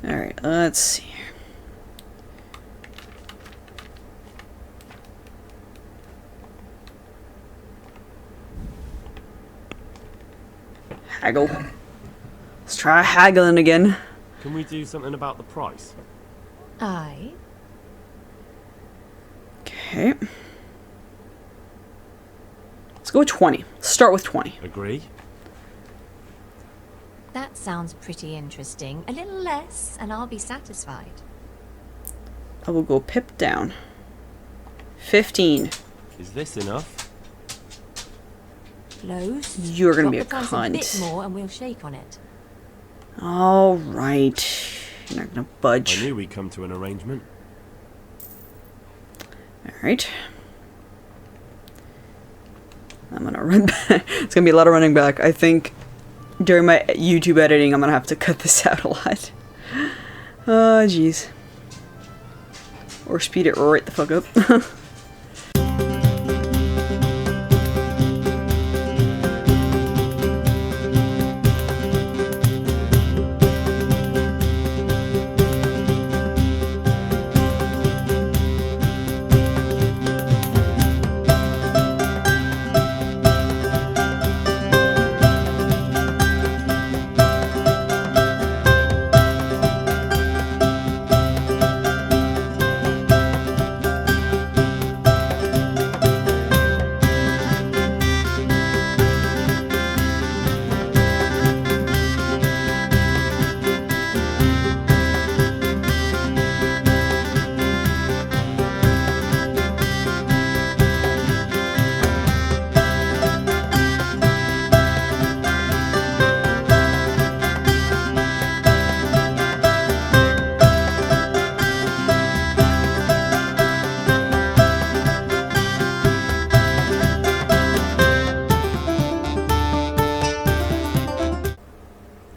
Alright, let's see. Haggle. Let's try haggling again. Can we do something about the price? Aye. Okay. Let's go with 20. Start with 20. Agree? That sounds pretty interesting. A little less, and I'll be satisfied. I will go pip down. 15. Is this enough? Close. You're gonna Drop be a the price cunt. a bit more, and we'll shake on it. Alright. You're not gonna budge. I knew we'd come to an arrangement. Alright. I'm gonna run back. It's gonna be a lot of running back. I think during my YouTube editing, I'm gonna have to cut this out a lot. Oh, jeez. Or speed it right the fuck up.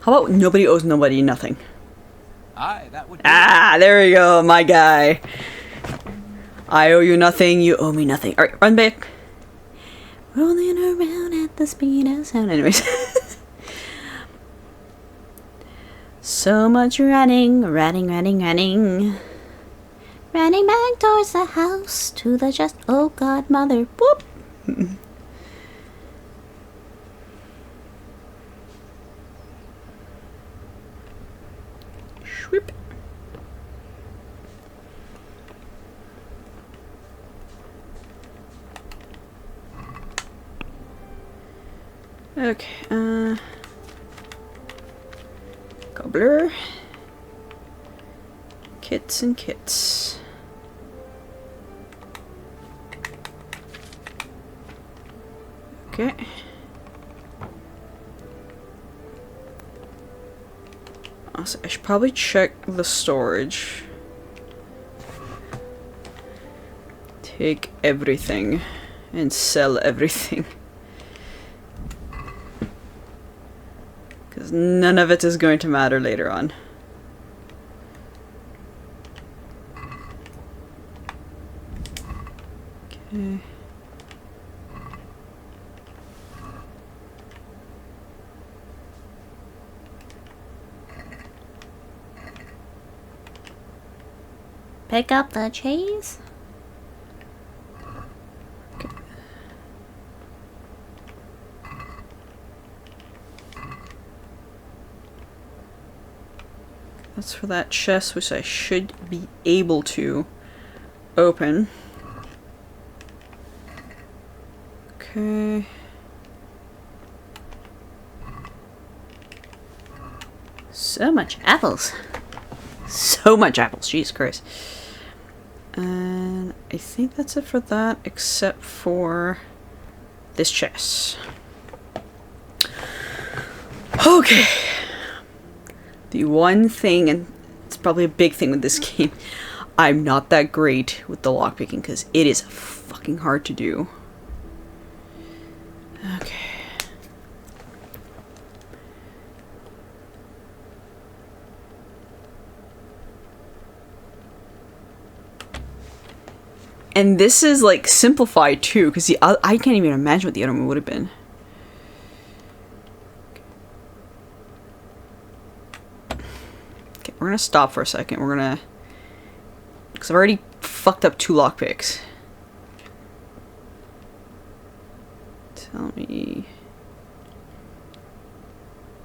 How about nobody owes nobody nothing? Aye, that would be Ah, there we go, my guy. I owe you nothing, you owe me nothing. Alright, run back. Rolling around at the speed of sound. Anyways. So much running. Running back towards the house. To the just, oh god, mother. Whoop. Shwip. Okay, Cobbler. Kits and kits. Okay. Also, I should probably check the storage. Take everything and sell everything. Because none of it is going to matter later on. Okay. Pick up the cheese. Okay. That's for that chest, which I should be able to open. Okay. So much apples. So much apples, Jesus Christ. And I think that's it for that, except for this chest. Okay. The one thing, and it's probably a big thing with this game, I'm not that great with the lockpicking because it is fucking hard to do. Okay. And this is like simplified too, because I can't even imagine what the other one would have been. Okay, we're gonna stop for a second. We're gonna, because I've already fucked up 2 lockpicks. Tell me.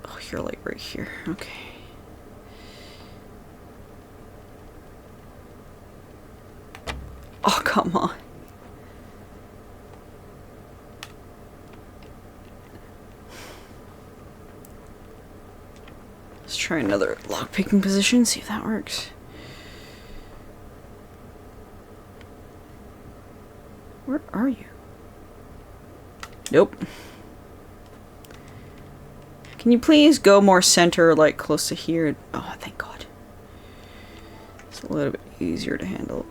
Oh, you're like right here. Okay. Oh, come on. Let's try another lockpicking position, see if that works. Where are you? Nope. Can you please go more center, like close to here? Oh, thank God. It's a little bit easier to handle.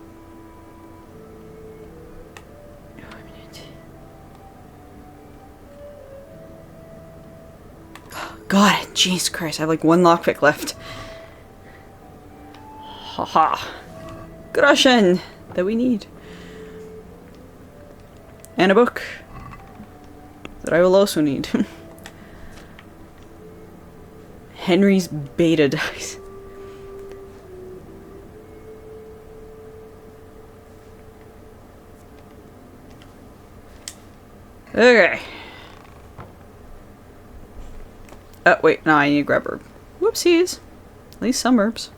God, jeez Christ, I have like 1 lockpick left. Haha. Groschen that we need. And a book that I will also need. Henry's beta dice. Okay. Wait, no, I need to grab herb. Whoopsies. At least some herbs.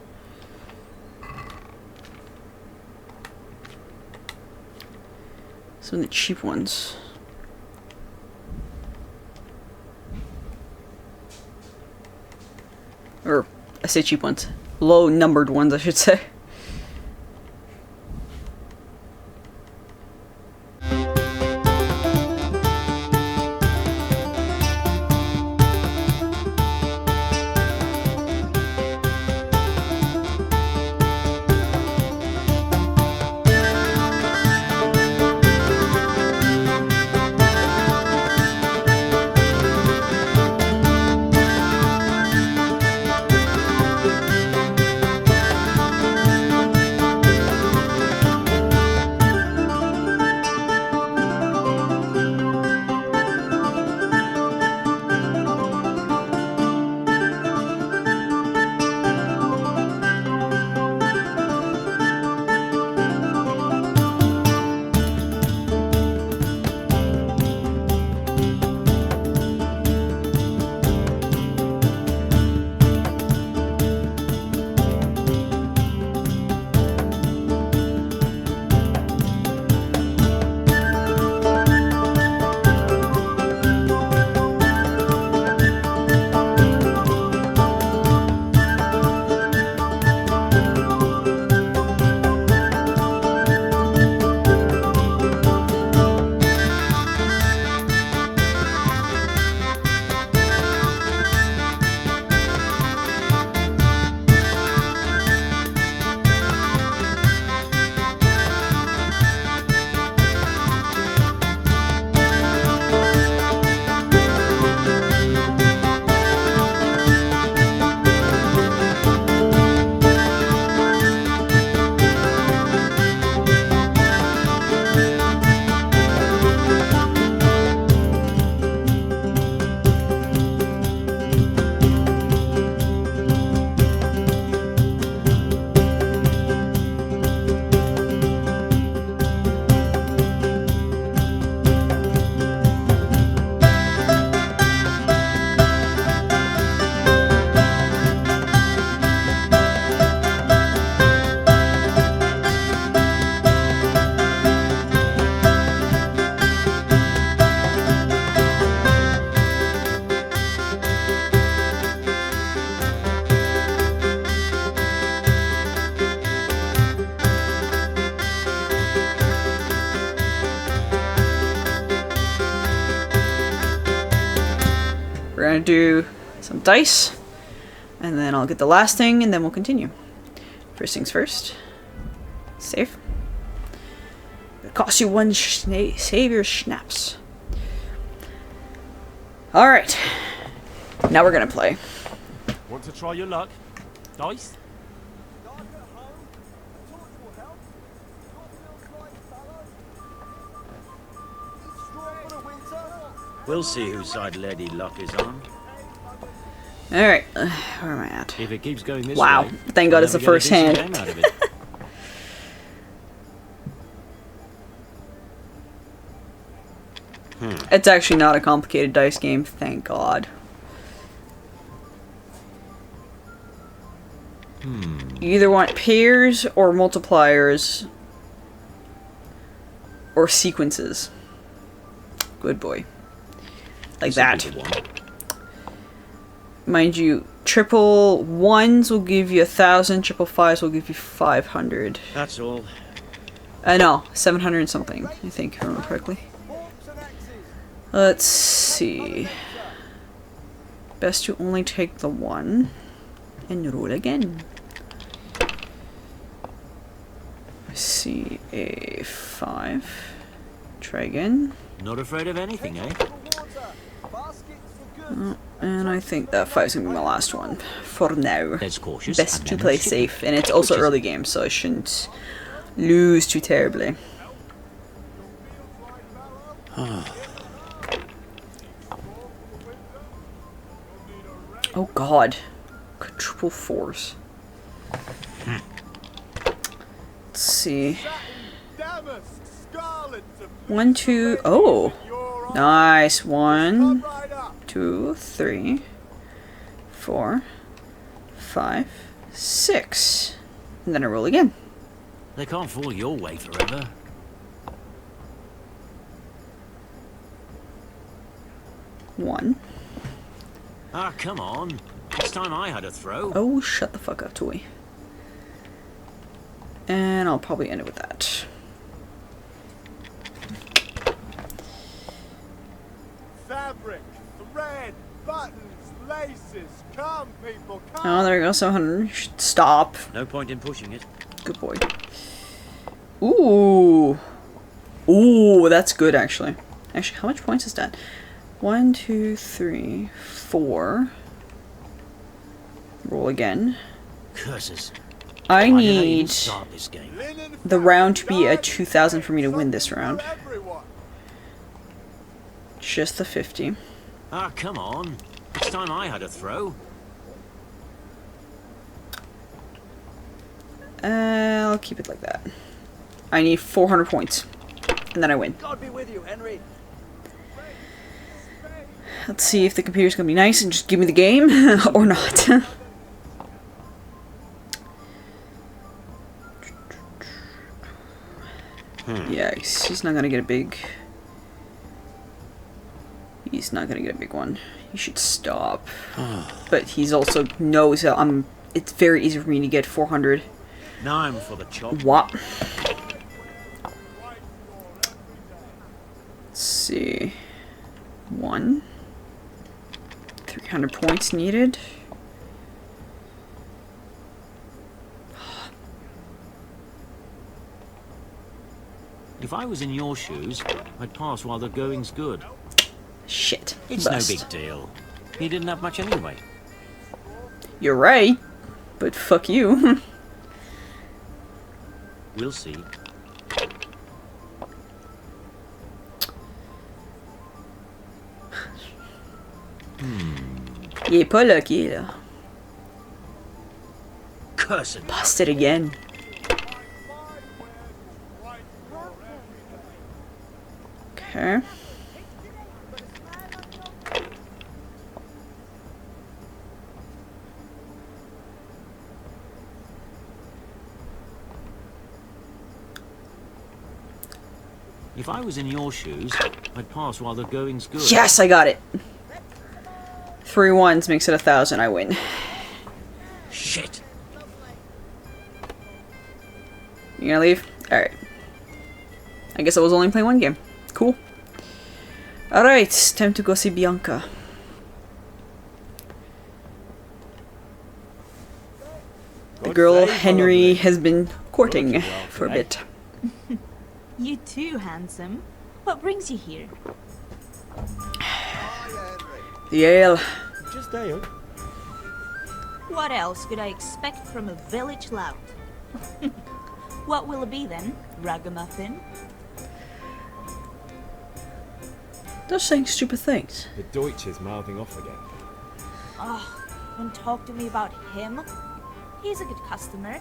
Some of the cheap ones. Or, I say cheap ones. Low numbered ones, I should say. gonna do some dice, and then I'll get the last thing, and then we'll continue. First things first. Save. It costs you 1 save your schnapps. Alright. Now we're gonna play. Want to try your luck? Dice? We'll see whose side Lady Luck is on. Alright, where am I at? If it keeps going this wow, way, thank God it's the first hand. It's actually not a complicated dice game, thank God. You either want pairs or multipliers or sequences. Good boy. Like that. Mind you, triple ones will give you 1,000, triple fives will give you 500. That's all. No, 700 and something, I think, if I remember correctly. Let's see. Best to only take the 1 and roll again. See a 5. Try again. Not afraid of anything, eh? And I think that 5's gonna be my last one for now. That's cautious. Best to play safe, and it's also early game, so I shouldn't lose too terribly. Oh God, quadruple 4s. Let's see. 1, 2. Oh, nice. 1, 2, 3, 4, 5, 6, and then I roll again. They can't fall your way forever. One. Ah, come on. It's time I had a throw. Oh, shut the fuck up, toy. And I'll probably end it with that. Fabric, thread, buttons, laces. Come, people, come. Oh, there you go. 700. Stop. No point in pushing it. Good boy. Ooh. Ooh, that's good, actually. Actually, how much points is that? 1, 2, 3, 4. Roll again. Curses. I need the round to be at 2,000 for me to win this round. Just the 50. Ah, come on. It's time I had a throw. I'll keep it like that. I need 400 points. And then I win. God be with you, Henry. Let's see if the computer's gonna be nice and just give me the game or not. Yeah, he's not gonna get a big... He's not gonna get a big one. He should stop. But he's also knows that it's very easy for me to get 400. Now I'm for the chop. What? Let's see. 1. 300 points needed. If I was in your shoes, I'd pass while the going's good. Shit. It's Bust. no big deal. He didn't have much anyway. You're right, but fuck you. We'll see. Il est pas lucky, là. Cursed. Bust it again. Okay. If I was in your shoes, I'd pass while the going's good. Yes, I got it. 3 1s makes it 1,000. I win. Shit. You gonna leave? Alright. I guess I was only playing 1 game. Cool. Alright, time to go see Bianca. the girl Henry has been courting for a bit. You too, handsome. What brings you here? The ale. Just ale. What else could I expect from a village lout? What will it be then? Ragamuffin? They're saying stupid things. The Deutsch is mouthing off again. Oh, don't talk to me about him. He's a good customer.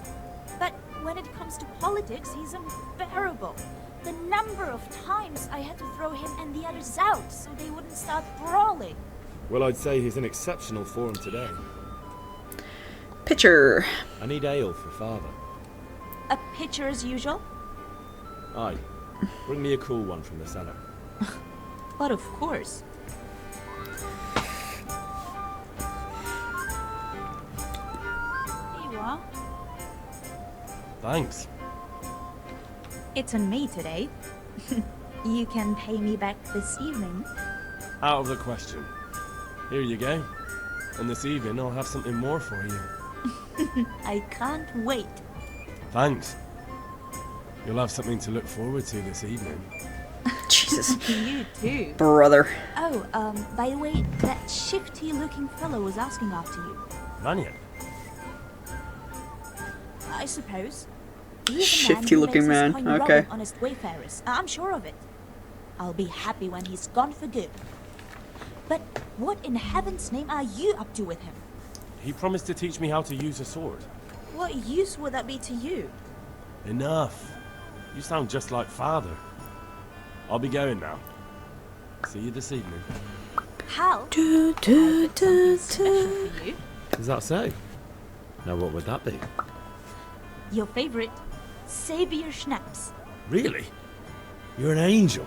But when it comes to politics, he's unbearable. The number of times I had to throw him and the others out so they wouldn't start brawling. Well, I'd say he's in exceptional form today. Pitcher. I need ale for father. A pitcher as usual? Aye. Bring me a cool one from the cellar. But of course. Here you are. Thanks. It's on me today. You can pay me back this evening. Out of the question. Here you go. And this evening I'll have something more for you. I can't wait. Thanks. You'll have something to look forward to this evening. Jesus. You too. Brother. Oh, by the way, that shifty-looking fellow was asking after you. Vanya. I suppose. He's Shifty-looking man. Okay. Honest wayfarers. I'm sure of it. I'll be happy when he's gone for good. But what in heaven's name are you up to with him? He promised to teach me how to use a sword. What use would that be to you? Enough. You sound just like father. I'll be going now. See you this evening. Hal? Special for you. Does that so? Now what would that be? Your favorite, Savior Schnapps. Really? You're an angel.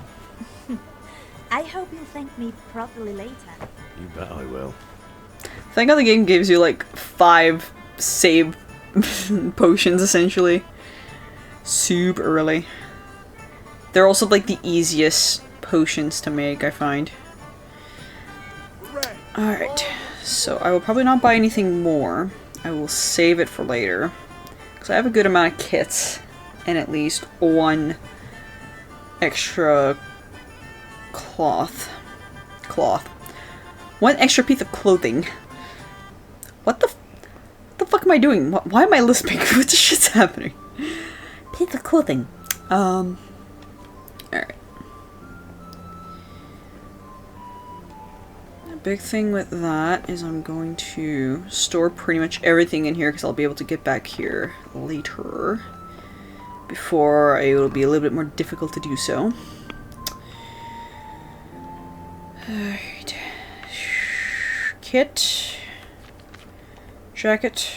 I hope you'll thank me properly later. You bet I will. Thank God the game gives you like 5 save potions essentially. Super early. They're also like the easiest potions to make, I find. Alright, so I will probably not buy anything more. I will save it for later. Because I have a good amount of kits and at least 1 extra cloth. 1 extra piece of clothing. What the fuck am I doing? Why am I lisping? What the shit's happening? Piece of clothing. Alright. The big thing with that is I'm going to store pretty much everything in here because I'll be able to get back here later. Before it will be a little bit more difficult to do so. Alright. Kit. Jacket.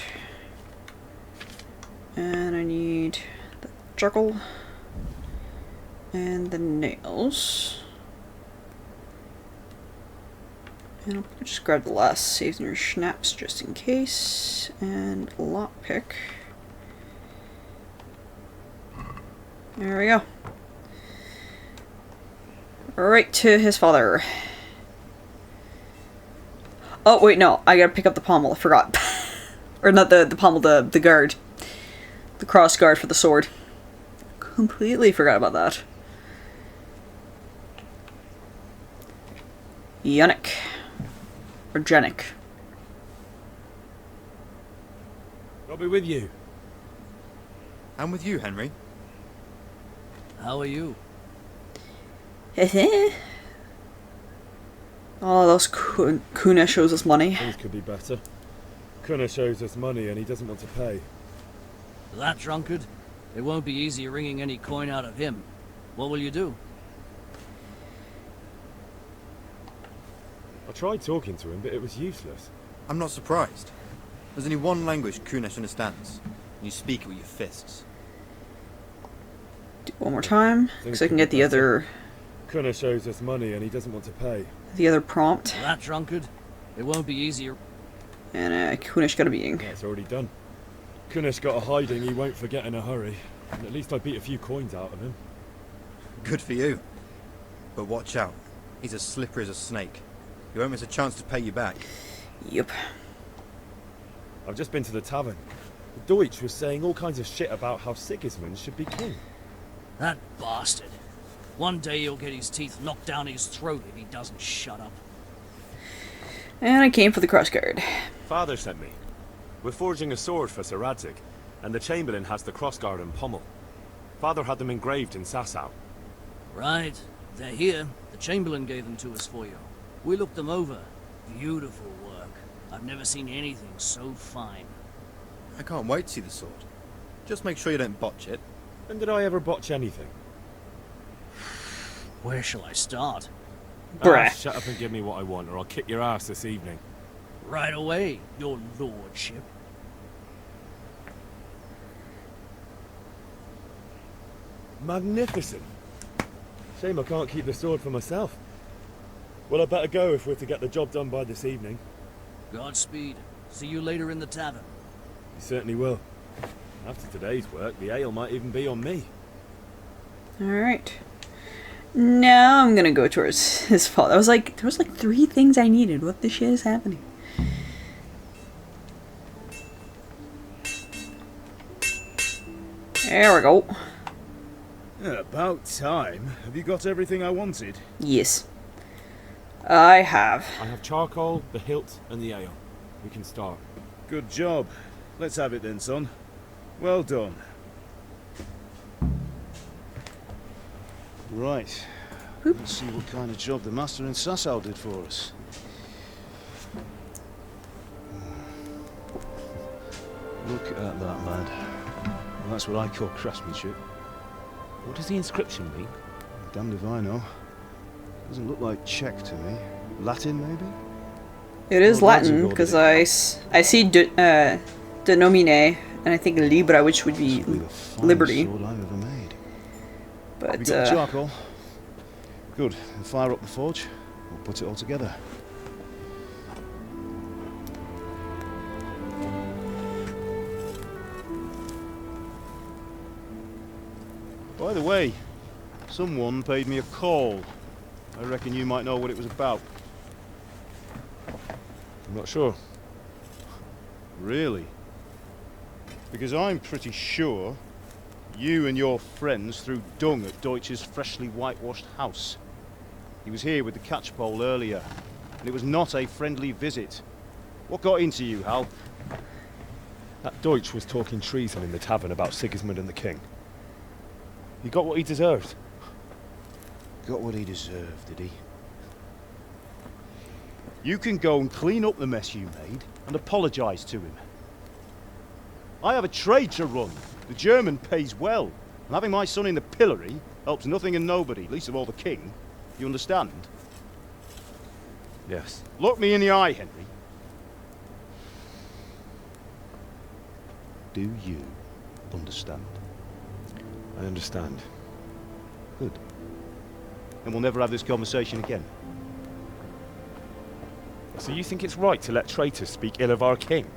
And I need the charcoal. And the nails. And I'll just grab the last saves in your schnapps just in case. And lockpick. There we go. Right to his father. Oh, wait, no. I gotta pick up the pommel. I forgot. Or not the pommel, the guard. The cross guard for the sword. Completely forgot about that. Yannick. Or Janik. I'll be with you. I'm with you, Henry. How are you? Oh, those Kuna shows us money. Things could be better. Kuna shows us money and he doesn't want to pay. That drunkard? It won't be easy wringing any coin out of him. What will you do? I tried talking to him, but it was useless. I'm not surprised. There's only one language Kunesh understands, and you speak it with your fists. Do it one more time, because I can get the other... Kuna shows us money and he doesn't want to pay. The other prompt. That drunkard? It won't be easier. And Kunesh got a beating. That's already done. Kunesh got a hiding he won't forget in a hurry. And at least I beat a few coins out of him. Good for you. But watch out. He's as slippery as a snake. He won't miss a chance to pay you back. Yep. I've just been to the tavern. The Deutsch was saying all kinds of shit about how Sigismund should be king. That bastard. One day he'll get his teeth knocked down his throat if he doesn't shut up. And I came for the crossguard. Father sent me. We're forging a sword for Sir Radzig, and the Chamberlain has the crossguard and pommel. Father had them engraved in Sasau. Right. They're here. The Chamberlain gave them to us for you. We looked them over. Beautiful work. I've never seen anything so fine. I can't wait to see the sword. Just make sure you don't botch it. When did I ever botch anything? Where shall I start? Shut up and give me what I want, or I'll kick your ass this evening. Right away, your lordship. Magnificent. Shame I can't keep the sword for myself. Well, I better go if we're to get the job done by this evening. Godspeed. See you later in the tavern. You certainly will. After today's work, the ale might even be on me. Alright. Now I'm gonna go towards his fault. There was like 3 things I needed. What the shit is happening? There we go. About time. Have you got everything I wanted? Yes. I have. I have charcoal, the hilt, and the ale. We can start. Good job. Let's have it then, son. Well done. Right. Let's see what kind of job the master in Sasau did for us. Look at that, lad. Well, that's what I call craftsmanship. What does the inscription mean? Damned if I know. Doesn't look like Czech to me. Latin, maybe? It is Latin, because I see de nomine, and I think libra, which would be liberty. Sword I've ever made. But, we got the charcoal. Good. And fire up the forge. We'll put it all together. By the way, someone paid me a call. I reckon you might know what it was about. I'm not sure. Really? Because I'm pretty sure you and your friends threw dung at Deutsch's freshly whitewashed house. He was here with the catchpole earlier, and it was not a friendly visit. What got into you, Hal? That Deutsch was talking treason in the tavern about Sigismund and the king. He got what he deserved. Got what he deserved, did he? You can go and clean up the mess you made and apologise to him. I have a trade to run. The German pays well, and having my son in the pillory helps nothing and nobody, least of all the king. You understand? Yes. Look me in the eye, Henry. Do you understand? I understand. Good. And we'll never have this conversation again. So you think it's right to let traitors speak ill of our king?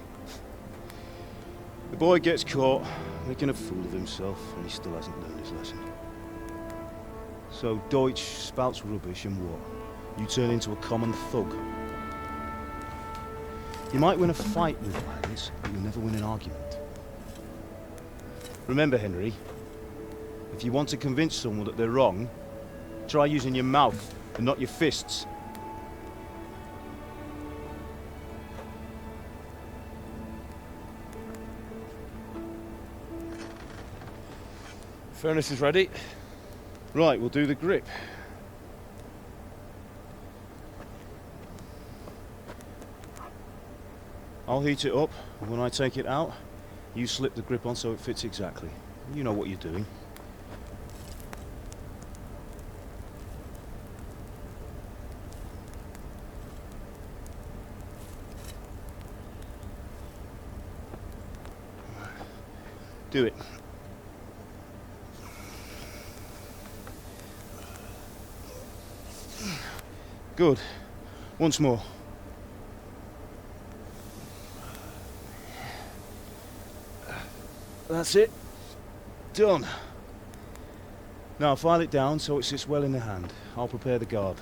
The boy gets caught, making a fool of himself, and he still hasn't learned his lesson. So Deutsch spouts rubbish, and what? You turn into a common thug. You might win a fight with violence, but you'll never win an argument. Remember, Henry, if you want to convince someone that they're wrong, try using your mouth and not your fists. Furnace is ready. Right, we'll do the grip. I'll heat it up, and when I take it out, you slip the grip on so it fits exactly. You know what you're doing. Do it. Good. Once more. That's it. Done. Now file it down so it sits well in the hand. I'll prepare the guard.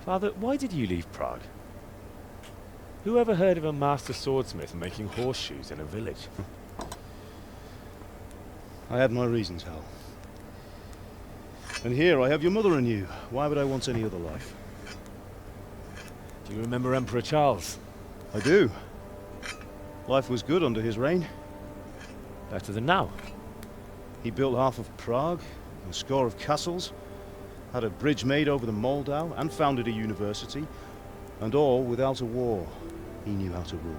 Father, why did you leave Prague? Who ever heard of a master swordsmith making horseshoes in a village? I had my reasons, Hal. And here I have your mother and you. Why would I want any other life? Do you remember Emperor Charles? I do. Life was good under his reign. Better than now. He built half of Prague, a score of castles, had a bridge made over the Moldau, and founded a university, and all without a war. He knew how to rule.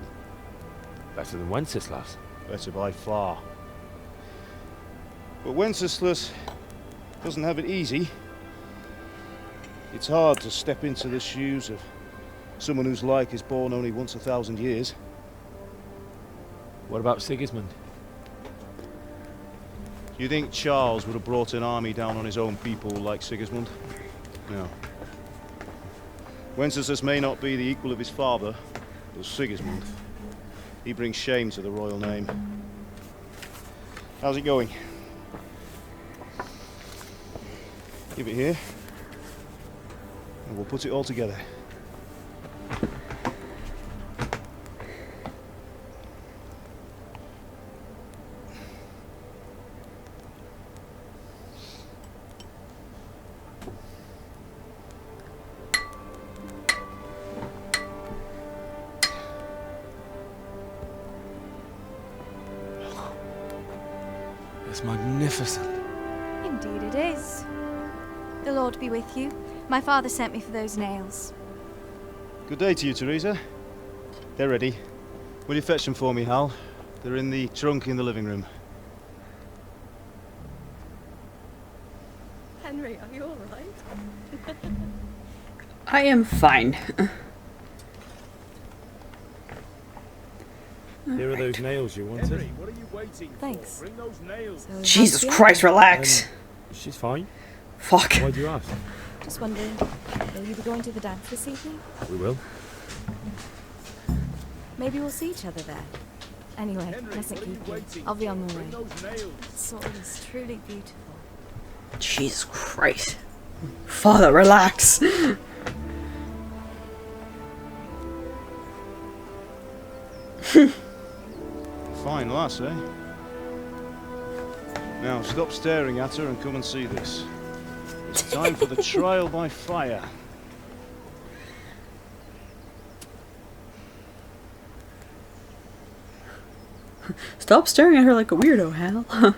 Better than Wenceslas. Better by far. But Wenceslas doesn't have it easy. It's hard to step into the shoes of someone whose like is born only once 1,000 years. What about Sigismund? Do you think Charles would have brought an army down on his own people like Sigismund? No. Wenceslas may not be the equal of his father, but Sigismund, he brings shame to the royal name. How's it going? Give it here, and we'll put it all together. It's magnificent. Indeed it is. The Lord be with you. My father sent me for those nails. Good day to you, Teresa. They're ready. Will you fetch them for me, Hal? They're in the trunk in the living room. Henry, are you alright? I am fine. Here are those nails you wanted. Henry, what are you waiting Thanks. for? Bring those nails. So Jesus Christ, relax. She's fine. Fuck. Why'd you ask? Just wondering, will you be going to the dance this evening? We will. Maybe we'll see each other there. Anyway, Henry, mustn't what are you keep you. waiting I'll be on the for? way. Bring those nails. That sword is truly beautiful. Jesus Christ. Father, relax. Fine lass, eh? Now stop staring at her and come and see this. It's time for the trial by fire. Stop staring at her like a weirdo, Hal.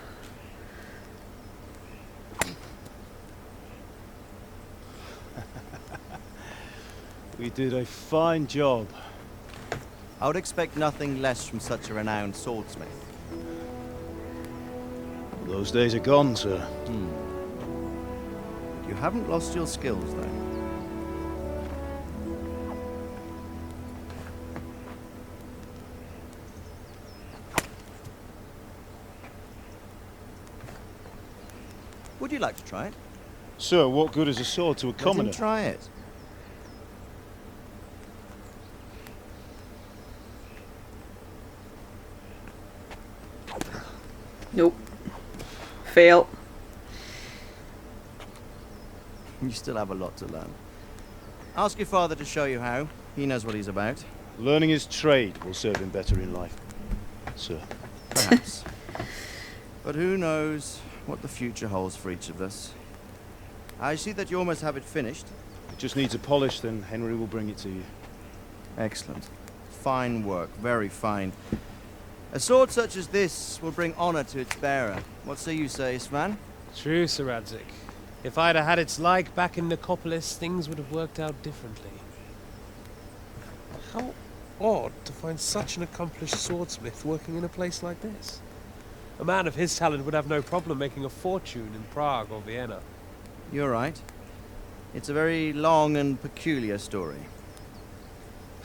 We did a fine job. I would expect nothing less from such a renowned swordsmith. Those days are gone, sir. You haven't lost your skills, though. Would you like to try it? Sir, what good is a sword to a Let him commoner? try it. Nope. Fail. You still have a lot to learn. Ask your father to show you how. He knows what he's about. Learning his trade will serve him better in life, sir. Perhaps. But who knows what the future holds for each of us. I see that you almost have it finished. It just needs a polish, then Henry will bring it to you. Excellent. Fine work. Very fine. A sword such as this will bring honor to its bearer. What say you, Svan? True, Sir Radzik. If I'd have had its like back in Nicopolis, things would have worked out differently. How odd to find such an accomplished swordsmith working in a place like this. A man of his talent would have no problem making a fortune in Prague or Vienna. You're right. It's a very long and peculiar story.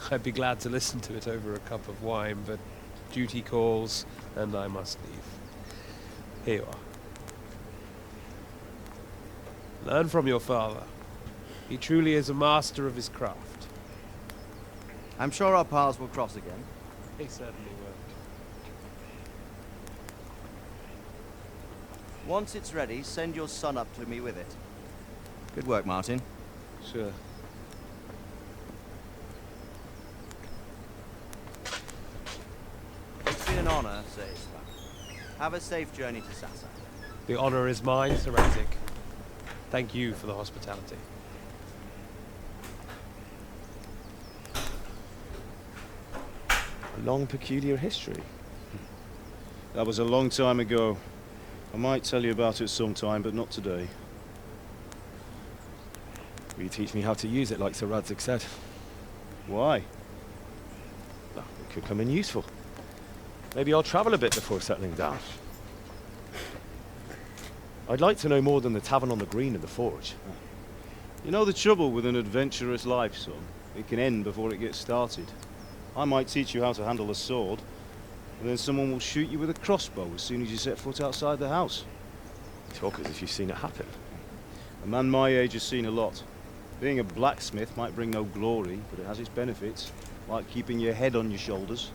I'd be glad to listen to it over a cup of wine, but duty calls, and I must leave. Here you are. Learn from your father. He truly is a master of his craft. I'm sure our paths will cross again. He certainly will. Once it's ready, send your son up to me with it. Good work, Martin. Sure. honor, says that. Have a safe journey to Sasa. The honor is mine, Sir Radzik. Thank you for the hospitality. A long, peculiar history. That was a long time ago. I might tell you about it sometime, but not today. Will you teach me how to use it like Sir Radzik said? Why? Well, it could come in useful. Maybe I'll travel a bit before settling down. I'd like to know more than the tavern on the green and the forge. You know the trouble with an adventurous life, son? It can end before it gets started. I might teach you how to handle a sword, and then someone will shoot you with a crossbow as soon as you set foot outside the house. You talk as if you've seen it happen. A man my age has seen a lot. Being a blacksmith might bring no glory, but it has its benefits, like keeping your head on your shoulders.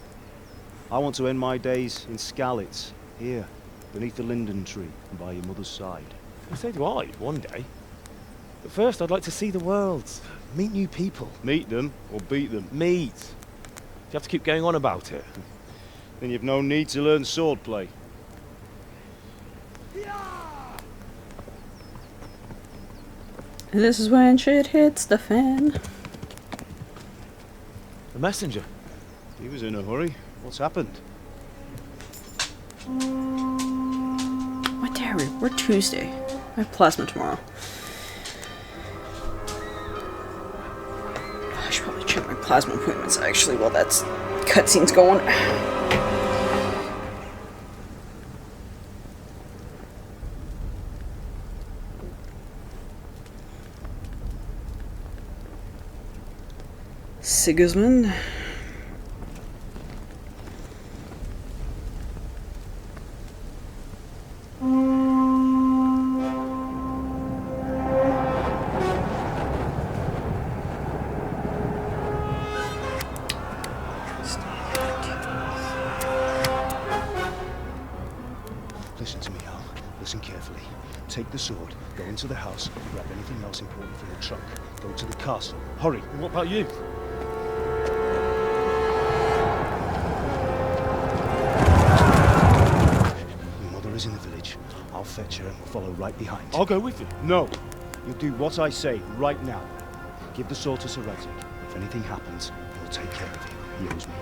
I want to end my days in Skalitz, here, beneath the linden tree and by your mother's side. Well, so do I, one day. But first, I'd like to see the world, meet new people. Meet them or beat them? Meet. Do you have to keep going on about it? Then you've no need to learn swordplay. And this is when shit hits the fan. The messenger. He was in a hurry. What's happened? What day are we? We're Tuesday. I have plasma tomorrow. I should probably check my plasma appointments actually while that's cutscene's going. Sigismund. Listen to me, Al. Listen carefully. Take the sword, go into the house, grab anything else important from the trunk. Go to the castle. Hurry. And what about you? Your mother is in the village. I'll fetch her and we'll follow right behind. I'll go with you. No. You'll do what I say right now. Give the sword to Sir Radzik. If anything happens, he'll take care of you. He owes me.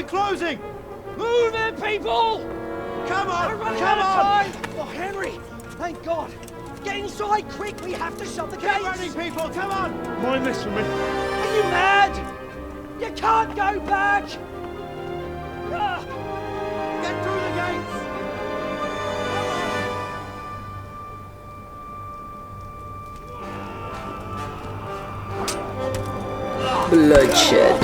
Closing! Move it, people! Come on! We're running out of time! Oh, Henry! Thank God! Get inside, quick! We have to shut the gates! Get running, people! Come on! Mind this for me. Are you mad? You can't go back! Get through the gates! Bloodshed.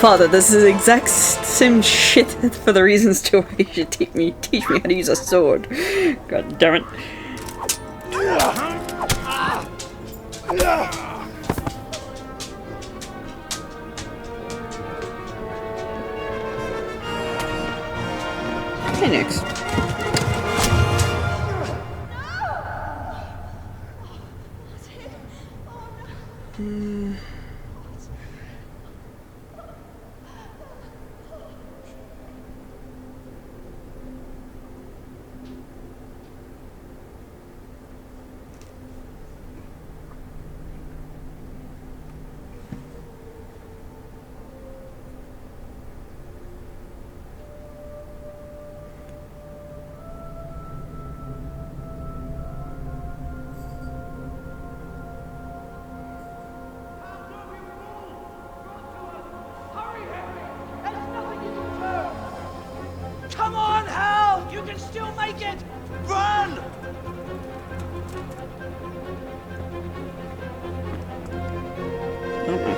Father, this is the exact same shit for the reasons to why you should teach me how to use a sword. God damn it. Okay, next.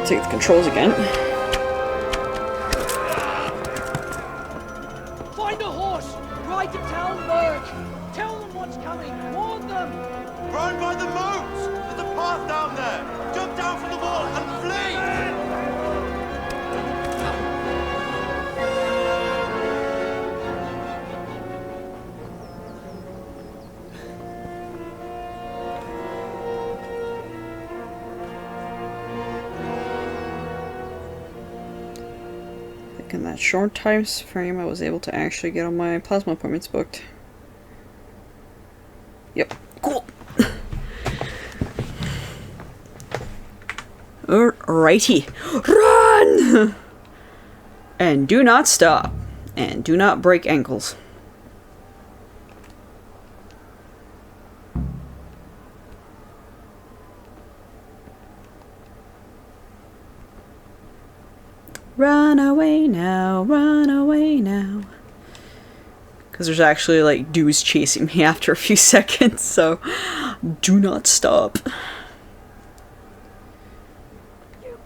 take the controls again. Find a horse! Ride to town, Merc! Tell them what's coming! Warn them! Run by the moat! There's a path down there! Jump down from the wall and flee! In that short time frame, I was able to actually get all my plasma appointments booked. Yep, cool. Alrighty, run! And do not stop, and do not break ankles. Run away now, run away now. Because there's actually like dudes chasing me after a few seconds, so do not stop. You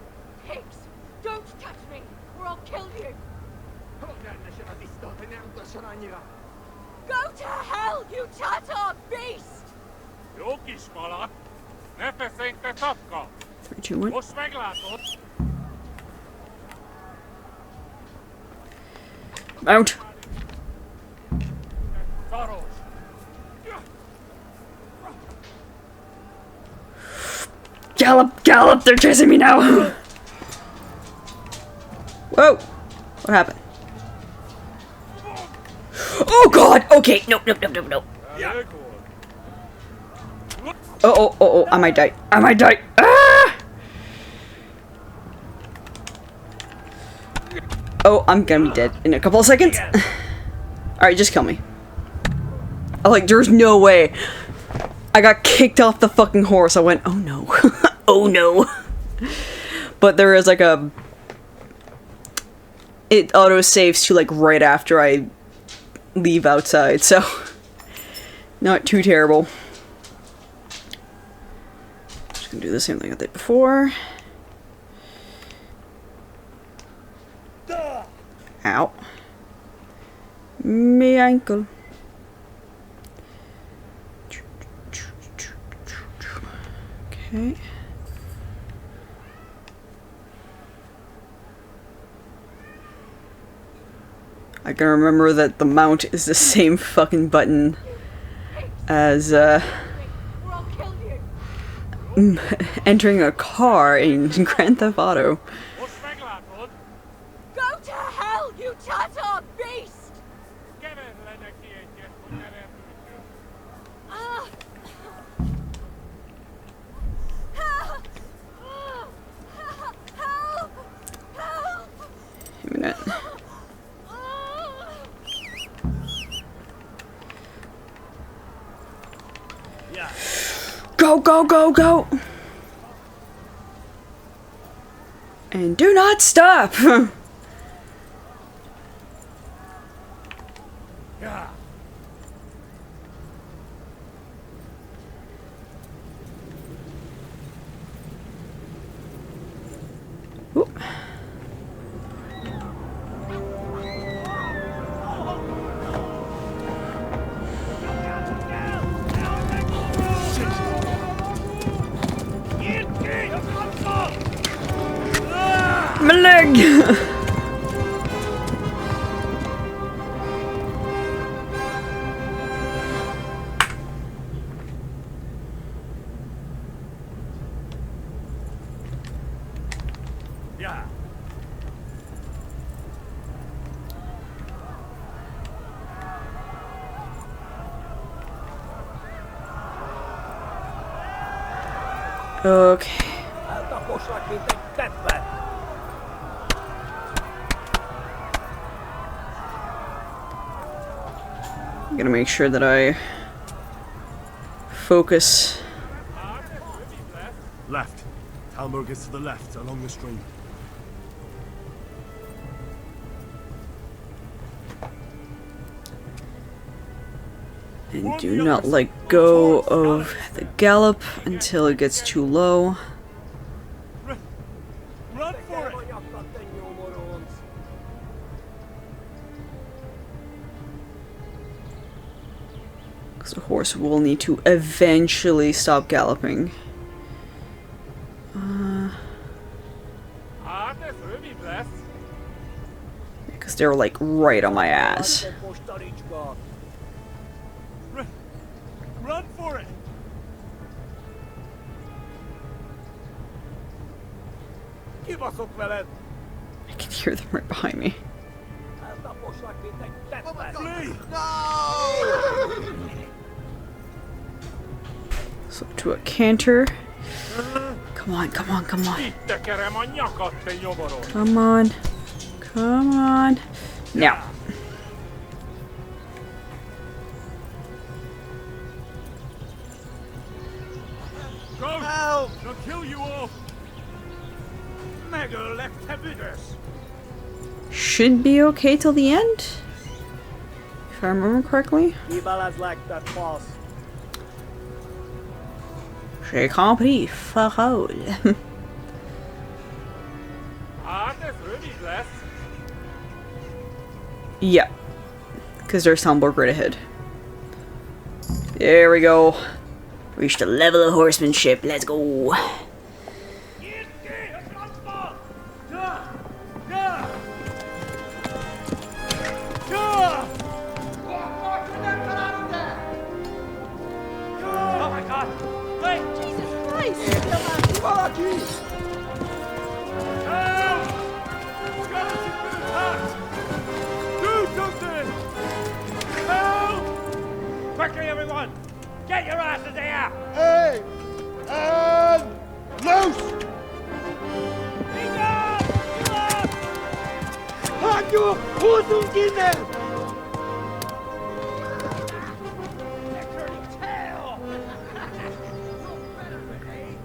pigs! Don't touch me, or I'll kill you! Go to hell, you Tatar beast! 3, 2, 1. Mount. Gallop, gallop, they're chasing me now. Whoa, what happened? Oh god, okay, nope. Oh, I might die. Ah! Oh, I'm gonna be dead in a couple of seconds. Alright, just kill me. There's no way. I got kicked off the fucking horse. I went, oh no. Oh no. But there is it auto saves to right after I leave outside, so not too terrible. Just gonna do the same thing I did before. Ow. Me ankle. Okay. I can remember that the mount is the same fucking button as entering a car in Grand Theft Auto. Go to hell, you Tatar beast! Wait a minute. Go, go, go, go! And do not stop! Oop. My leg! Yeah. Okay. I'm gonna make sure that I focus. Left. Talmberg is to the left, along the stream. And do not let go of the gallop until it gets too low. So the horse will need to eventually stop galloping. Because they're like right on my ass. Run for it! Give us up, Meled! I can hear them right behind me. Flee! So to a canter. Come on, come on, come on. Come on. Come on. Now. Go! Help! They'll kill you all! Mega left Hevidus! Should be okay till the end. If I remember correctly. J'ai compris. Fuck all. Yeah. Because there's Soundboard right ahead. There we go. Reached the level of horsemanship. Let's go. Oh my god! Wait! Jesus Christ! Help! Skeleton's been attacked! Do something! Help! Quickly, everyone! Get your asses here! Hey! And loose!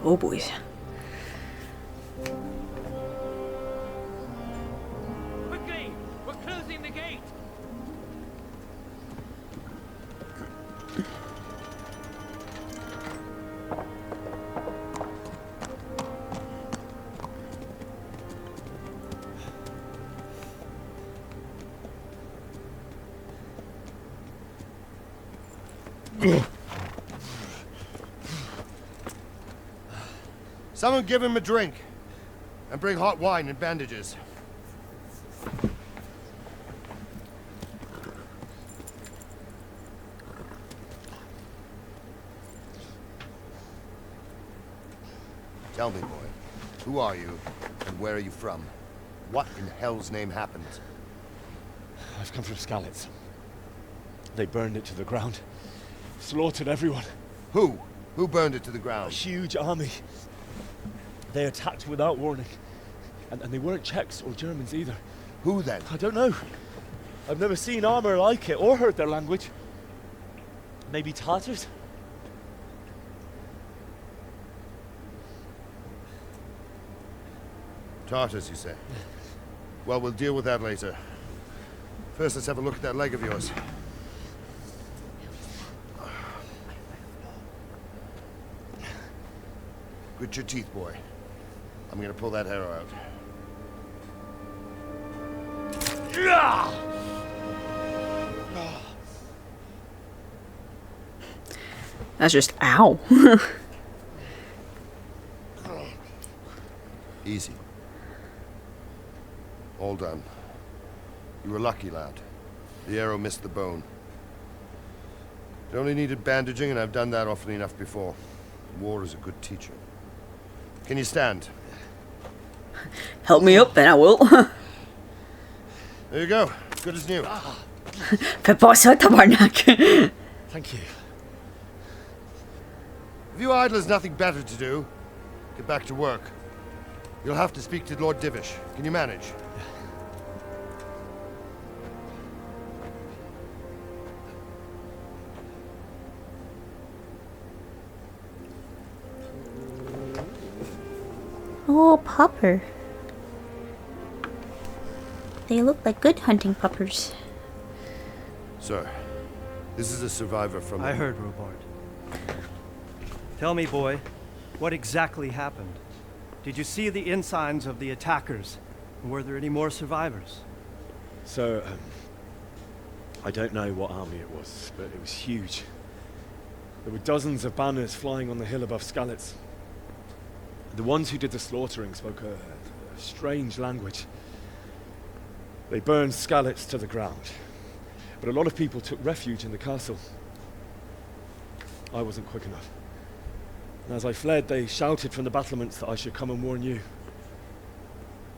Oh boys. Quickly! We're closing the gate! Someone give him a drink. And bring hot wine and bandages. Tell me, boy, who are you, and where are you from? What in hell's name happened? I've come from Skalitz. They burned it to the ground. Slaughtered everyone. Who? Who burned it to the ground? A huge army. They attacked without warning. And they weren't Czechs or Germans either. Who then? I don't know. I've never seen armor like it or heard their language. Maybe Tatars? Tartars, you say? Well, we'll deal with that later. First, let's have a look at that leg of yours. Grit your teeth, boy. I'm gonna pull that arrow out. That's just ow. Easy. All done. You were lucky, lad. The arrow missed the bone. It only needed bandaging, and I've done that often enough before. War is a good teacher. Can you stand? Help me up, then I will. There you go. Good as new. Thank you. If you idlers nothing better to do, get back to work. You'll have to speak to Lord Divish. Can you manage? Oh, pupper. They look like good hunting puppers. Sir, this is a survivor from... I heard, Robard. Tell me, boy, what exactly happened? Did you see the ensigns of the attackers? And were there any more survivors? So, I don't know what army it was, but it was huge. There were dozens of banners flying on the hill above Skalitz. The ones who did the slaughtering spoke a strange language. They burned Skalitz to the ground, but a lot of people took refuge in the castle. I wasn't quick enough. And as I fled, they shouted from the battlements that I should come and warn you.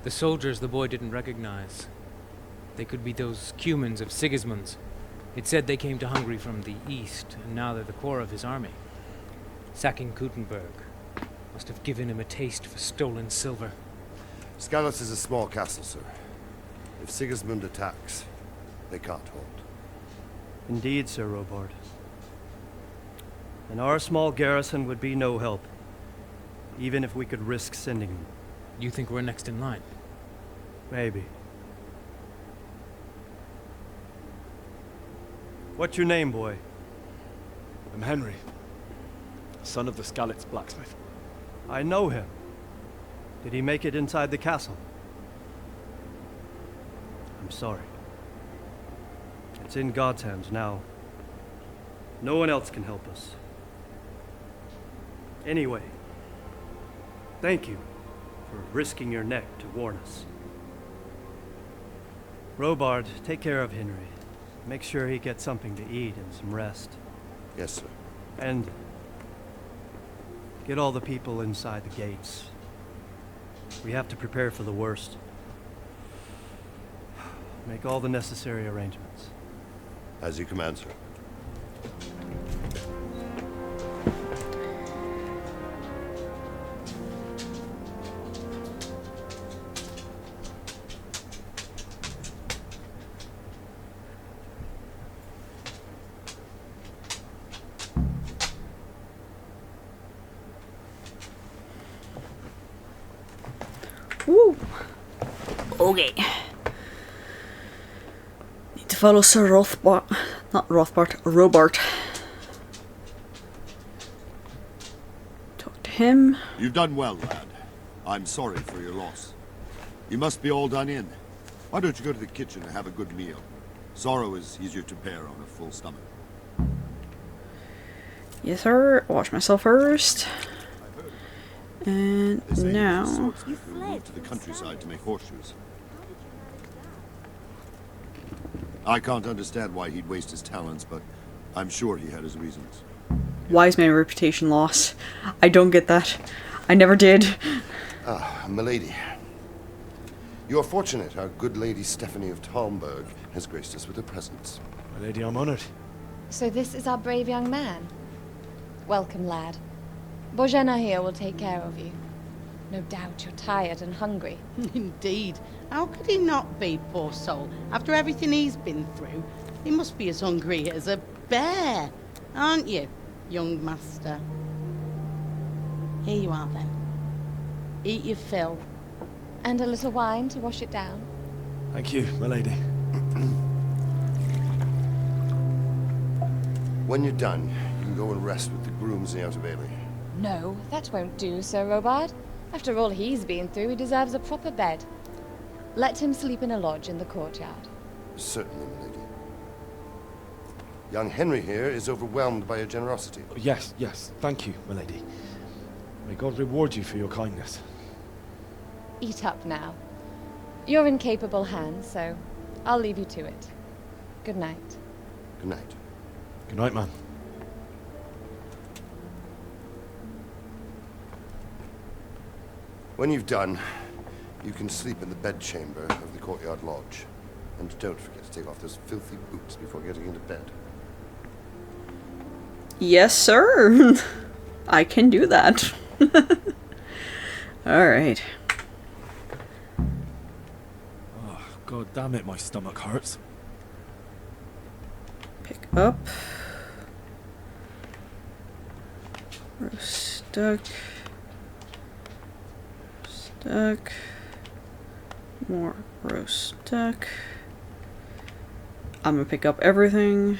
The soldiers the boy didn't recognize. They could be those Cumans of Sigismund's. It said they came to Hungary from the east, and now they're the core of his army. Sacking Kuttenberg must have given him a taste for stolen silver. Skalitz is a small castle, sir. If Sigismund attacks, they can't hold. Indeed, Sir Robard. And our small garrison would be no help, even if we could risk sending them. You think we're next in line? Maybe. What's your name, boy? I'm Henry, son of the Skalitz blacksmith. I know him. Did he make it inside the castle? I'm sorry. It's in God's hands now. No one else can help us. Anyway, thank you for risking your neck to warn us. Robard, take care of Henry. Make sure he gets something to eat and some rest. Yes, sir. And get all the people inside the gates. We have to prepare for the worst. Make all the necessary arrangements. As you command, sir. Woo. Okay. Need to follow Sir Robart. Talk to him. You've done well, lad. I'm sorry for your loss. You must be all done in. Why don't you go to the kitchen and have a good meal? Sorrow is easier to bear on a full stomach. Yes, sir. Wash myself first. And now... We'll move to the countryside to make horseshoes. I can't understand why he'd waste his talents, but I'm sure he had his reasons. Why is my reputation lost? I don't get that. I never did. Ah, milady. You are fortunate our good lady Stephanie of Talmberg has graced us with her presence. My lady, I'm honored. So this is our brave young man. Welcome, lad. Bozhena here will take care of you. No doubt you're tired and hungry. Indeed. How could he not be, poor soul? After everything he's been through, he must be as hungry as a bear, aren't you, young master? Here you are, then. Eat your fill. And a little wine to wash it down. Thank you, my lady. When you're done, you can go and rest with the grooms in the Outer Bailey. No, that won't do, Sir Robard. After all he's been through, he deserves a proper bed. Let him sleep in a lodge in the courtyard. Certainly, milady. Young Henry here is overwhelmed by your generosity. Yes, yes. Thank you, my lady. May God reward you for your kindness. Eat up now. You're in capable hands, so I'll leave you to it. Good night. Good night. Good night, man. When you've done, you can sleep in the bedchamber of the courtyard lodge. And don't forget to take off those filthy boots before getting into bed. Yes, sir. I can do that. Alright. Oh, God damn it, my stomach hurts. Pick up. Roast duck. Duck. More roast duck. I'm gonna pick up everything.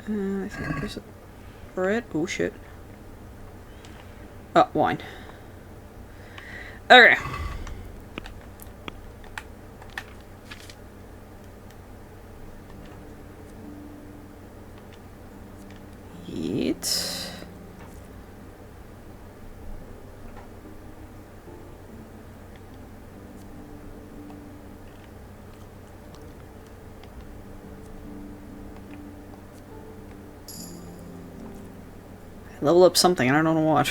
I think there's a bread. Oh shit. Oh, wine. Okay. Eat. Level up something, I don't know what.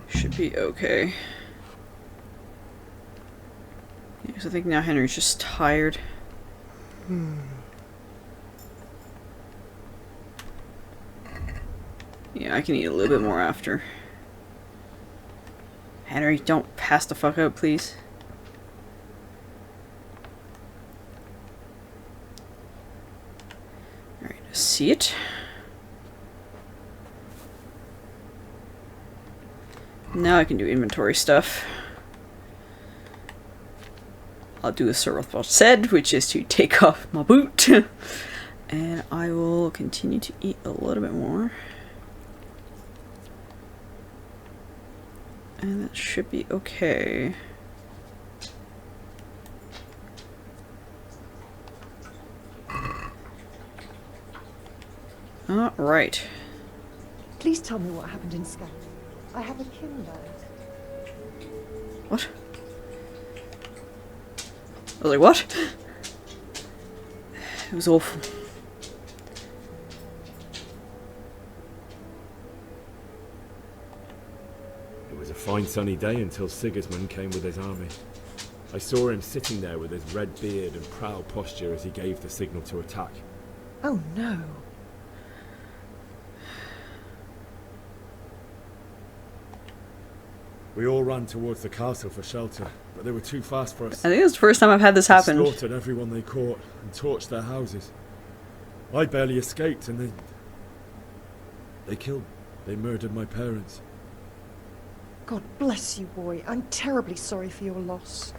Should be okay. Because I think now Henry's just tired. Yeah, I can eat a little bit more after. Henry, don't pass the fuck out, please. Alright, see it. Now I can do inventory stuff. I'll do as Sir Rothwell said, which is to take off my boot. And I will continue to eat a little bit more. And that should be okay. Alright. Please tell me what happened in Scotland. I have a kin there. What? I was like, what? It was awful. It was a fine sunny day until Sigismund came with his army. I saw him sitting there with his red beard and proud posture as he gave the signal to attack. Oh no. We all ran towards the castle for shelter, but they were too fast for us. I think it's the first time I've had this happen. They slaughtered everyone they caught and torched their houses. I barely escaped, and they murdered my parents. God bless you, boy. I'm terribly sorry for your loss.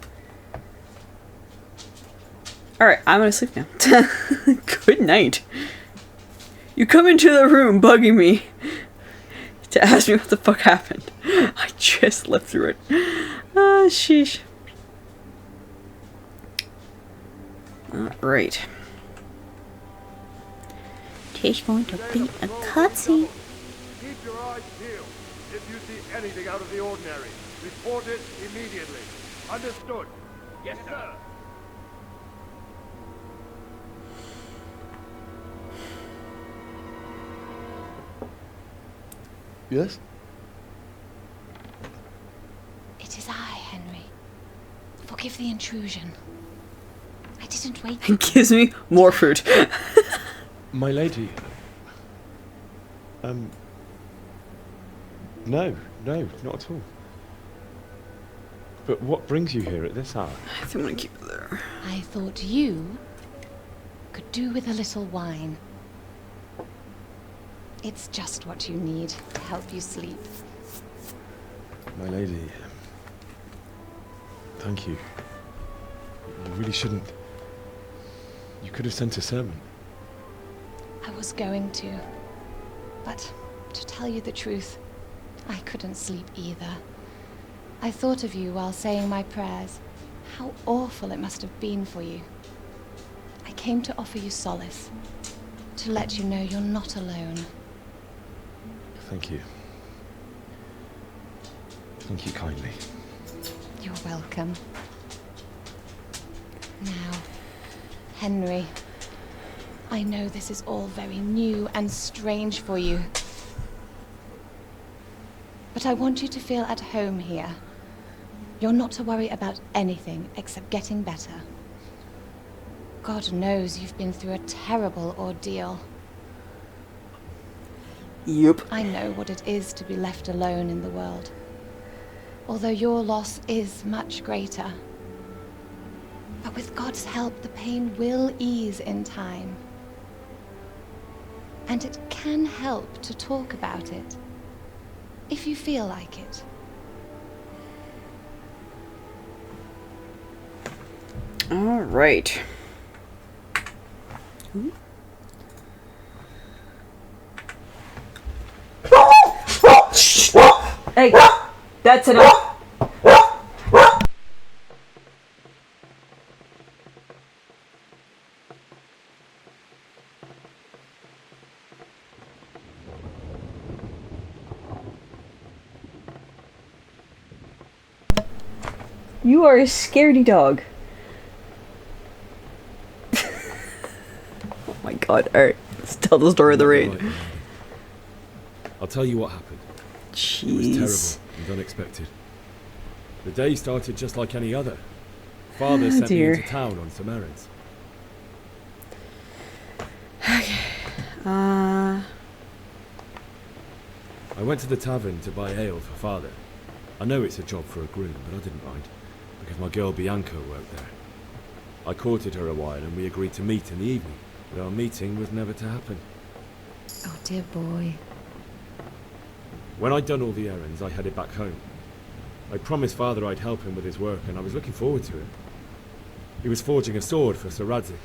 Alright, I'm gonna sleep now. Good night. You come into the room bugging me to ask me what the fuck happened. I just slept through it. Ah, sheesh. Alright. She's going to be a cutscene. Keep your eyes peeled. If you see anything out of the ordinary, report it immediately. Understood? Yes, sir. Yes? It is I, Henry. Forgive the intrusion. I didn't wait. It gives me more fruit. My lady. No, not at all. But what brings you here at this hour? I think I'm gonna keep it there. I thought you could do with a little wine. It's just what you need to help you sleep. My lady. Thank you. You really shouldn't. You could have sent a servant. I was going to. But to tell you the truth, I couldn't sleep either. I thought of you while saying my prayers. How awful it must have been for you. I came to offer you solace. To let you know you're not alone. Thank you. Thank you kindly. You're welcome. Now, Henry, I know this is all very new and strange for you. But I want you to feel at home here. You're not to worry about anything except getting better. God knows you've been through a terrible ordeal. Yep. I know what it is to be left alone in the world. Although your loss is much greater. But with God's help, the pain will ease in time. And it can help to talk about it, if you feel like it. All right. Hey, that's enough. You are a scaredy dog. Oh my god, alright. Let's tell the story of the raid. Right. I'll tell you what happened. Jeez. It was terrible and unexpected. The day started just like any other. Father sent me into town on some errands. Okay. I went to the tavern to buy ale for Father. I know it's a job for a groom, but I didn't mind, because my girl Bianca worked there. I courted her a while and we agreed to meet in the evening, but our meeting was never to happen. Oh, dear boy. When I'd done all the errands, I headed back home. I promised Father I'd help him with his work, and I was looking forward to it. He was forging a sword for Sir Radzik.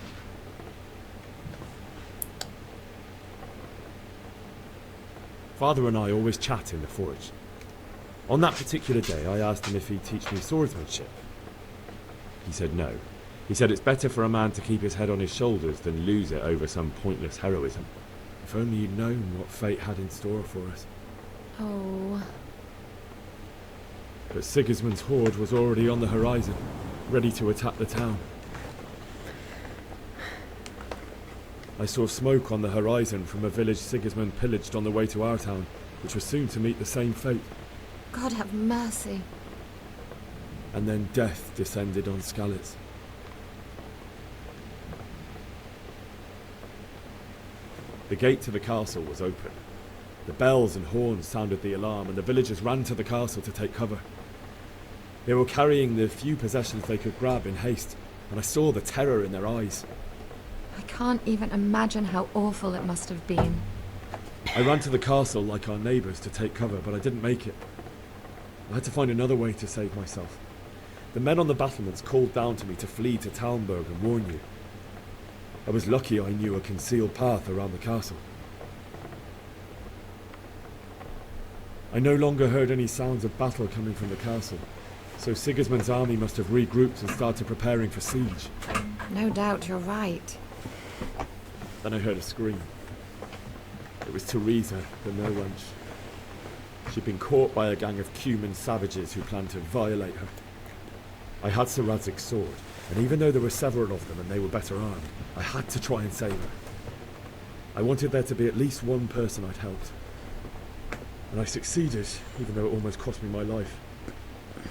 Father and I always chat in the forge. On that particular day, I asked him if he'd teach me swordsmanship. He said no. He said it's better for a man to keep his head on his shoulders than lose it over some pointless heroism. If only you'd known what fate had in store for us. Oh. But Sigismund's horde was already on the horizon, ready to attack the town. I saw smoke on the horizon from a village Sigismund pillaged on the way to our town, which was soon to meet the same fate. God have mercy. And then death descended on Skalitz. The gate to the castle was open. The bells and horns sounded the alarm, and the villagers ran to the castle to take cover. They were carrying the few possessions they could grab in haste, and I saw the terror in their eyes. I can't even imagine how awful it must have been. I ran to the castle like our neighbours to take cover, but I didn't make it. I had to find another way to save myself. The men on the battlements called down to me to flee to Talmberg and warn you. I was lucky I knew a concealed path around the castle. I no longer heard any sounds of battle coming from the castle, so Sigismund's army must have regrouped and started preparing for siege. No doubt you're right. Then I heard a scream. It was Teresa, the no-wench. She'd been caught by a gang of Cuman savages who planned to violate her. I had Sir Radzik's sword, and even though there were several of them and they were better armed, I had to try and save her. I wanted there to be at least one person I'd helped. And I succeeded, even though it almost cost me my life.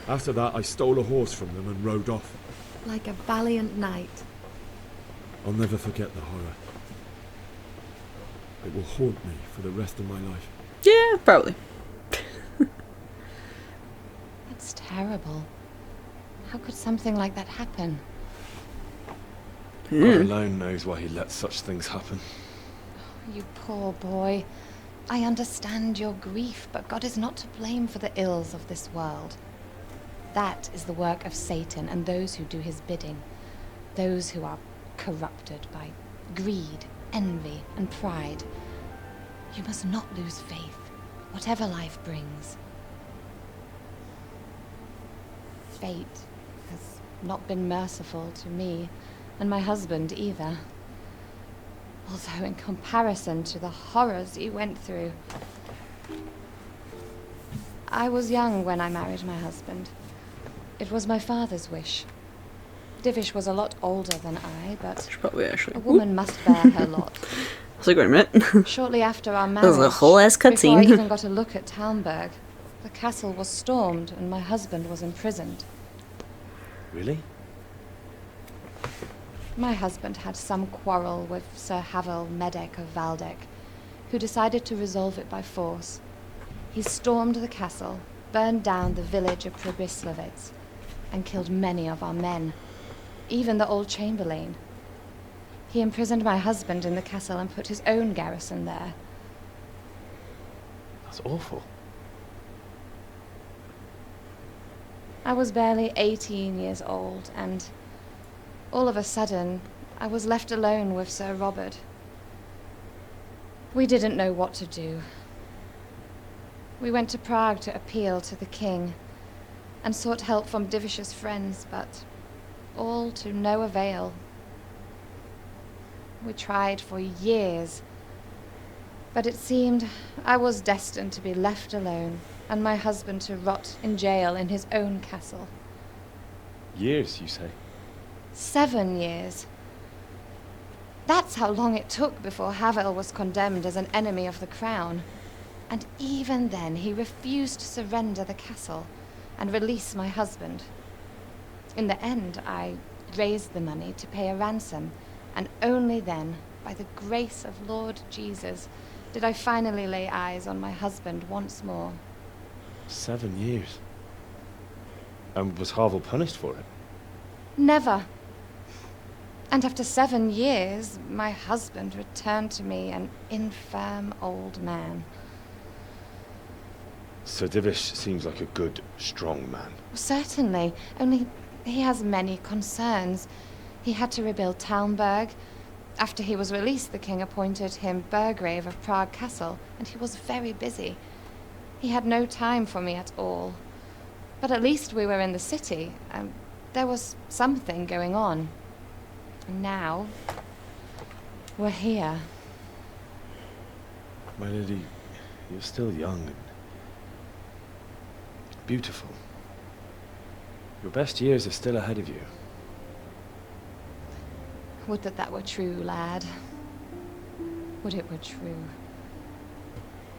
After that, I stole a horse from them and rode off. Like a valiant knight. I'll never forget the horror. It will haunt me for the rest of my life. Yeah, probably. That's terrible. How could something like that happen? God alone knows why he lets such things happen. You poor boy. I understand your grief, but God is not to blame for the ills of this world. That is the work of Satan and those who do his bidding. Those who are corrupted by greed, envy, and pride. You must not lose faith, whatever life brings. Fate has not been merciful to me, and my husband either. Although in comparison to the horrors you went through. I was young when I married my husband. It was my father's wish. Divish was a lot older than I, but probably actually. A woman must bear her lot. So wait a minute. Shortly after our marriage, That was a whole ass before I cutscene. even got a look at Talmberg, the castle was stormed and my husband was imprisoned. Really? My husband had some quarrel with Sir Havel Medek of Valdek, who decided to resolve it by force. He stormed the castle, burned down the village of Probislavitz, and killed many of our men, even the old chamberlain. He imprisoned my husband in the castle and put his own garrison there. That's awful. I was barely 18 years old, and all of a sudden, I was left alone with Sir Robert. We didn't know what to do. We went to Prague to appeal to the king, and sought help from Divish's friends, but all to no avail. We tried for years, but it seemed I was destined to be left alone, and my husband to rot in jail in his own castle. Years, you say? 7 years. That's how long it took before Havel was condemned as an enemy of the crown. And even then, he refused to surrender the castle and release my husband. In the end, I raised the money to pay a ransom, and only then, by the grace of Lord Jesus, did I finally lay eyes on my husband once more. 7 years? And was Havel punished for it? Never. And after 7 years, my husband returned to me an infirm old man. Sir Divish seems like a good, strong man. Certainly, only he has many concerns. He had to rebuild Talmberg. After he was released, the king appointed him Burgrave of Prague Castle, and he was very busy. He had no time for me at all. But at least we were in the city, and there was something going on. And now, we're here. My lady, you're still young and beautiful. Your best years are still ahead of you. Would that that were true, lad. Would it were true.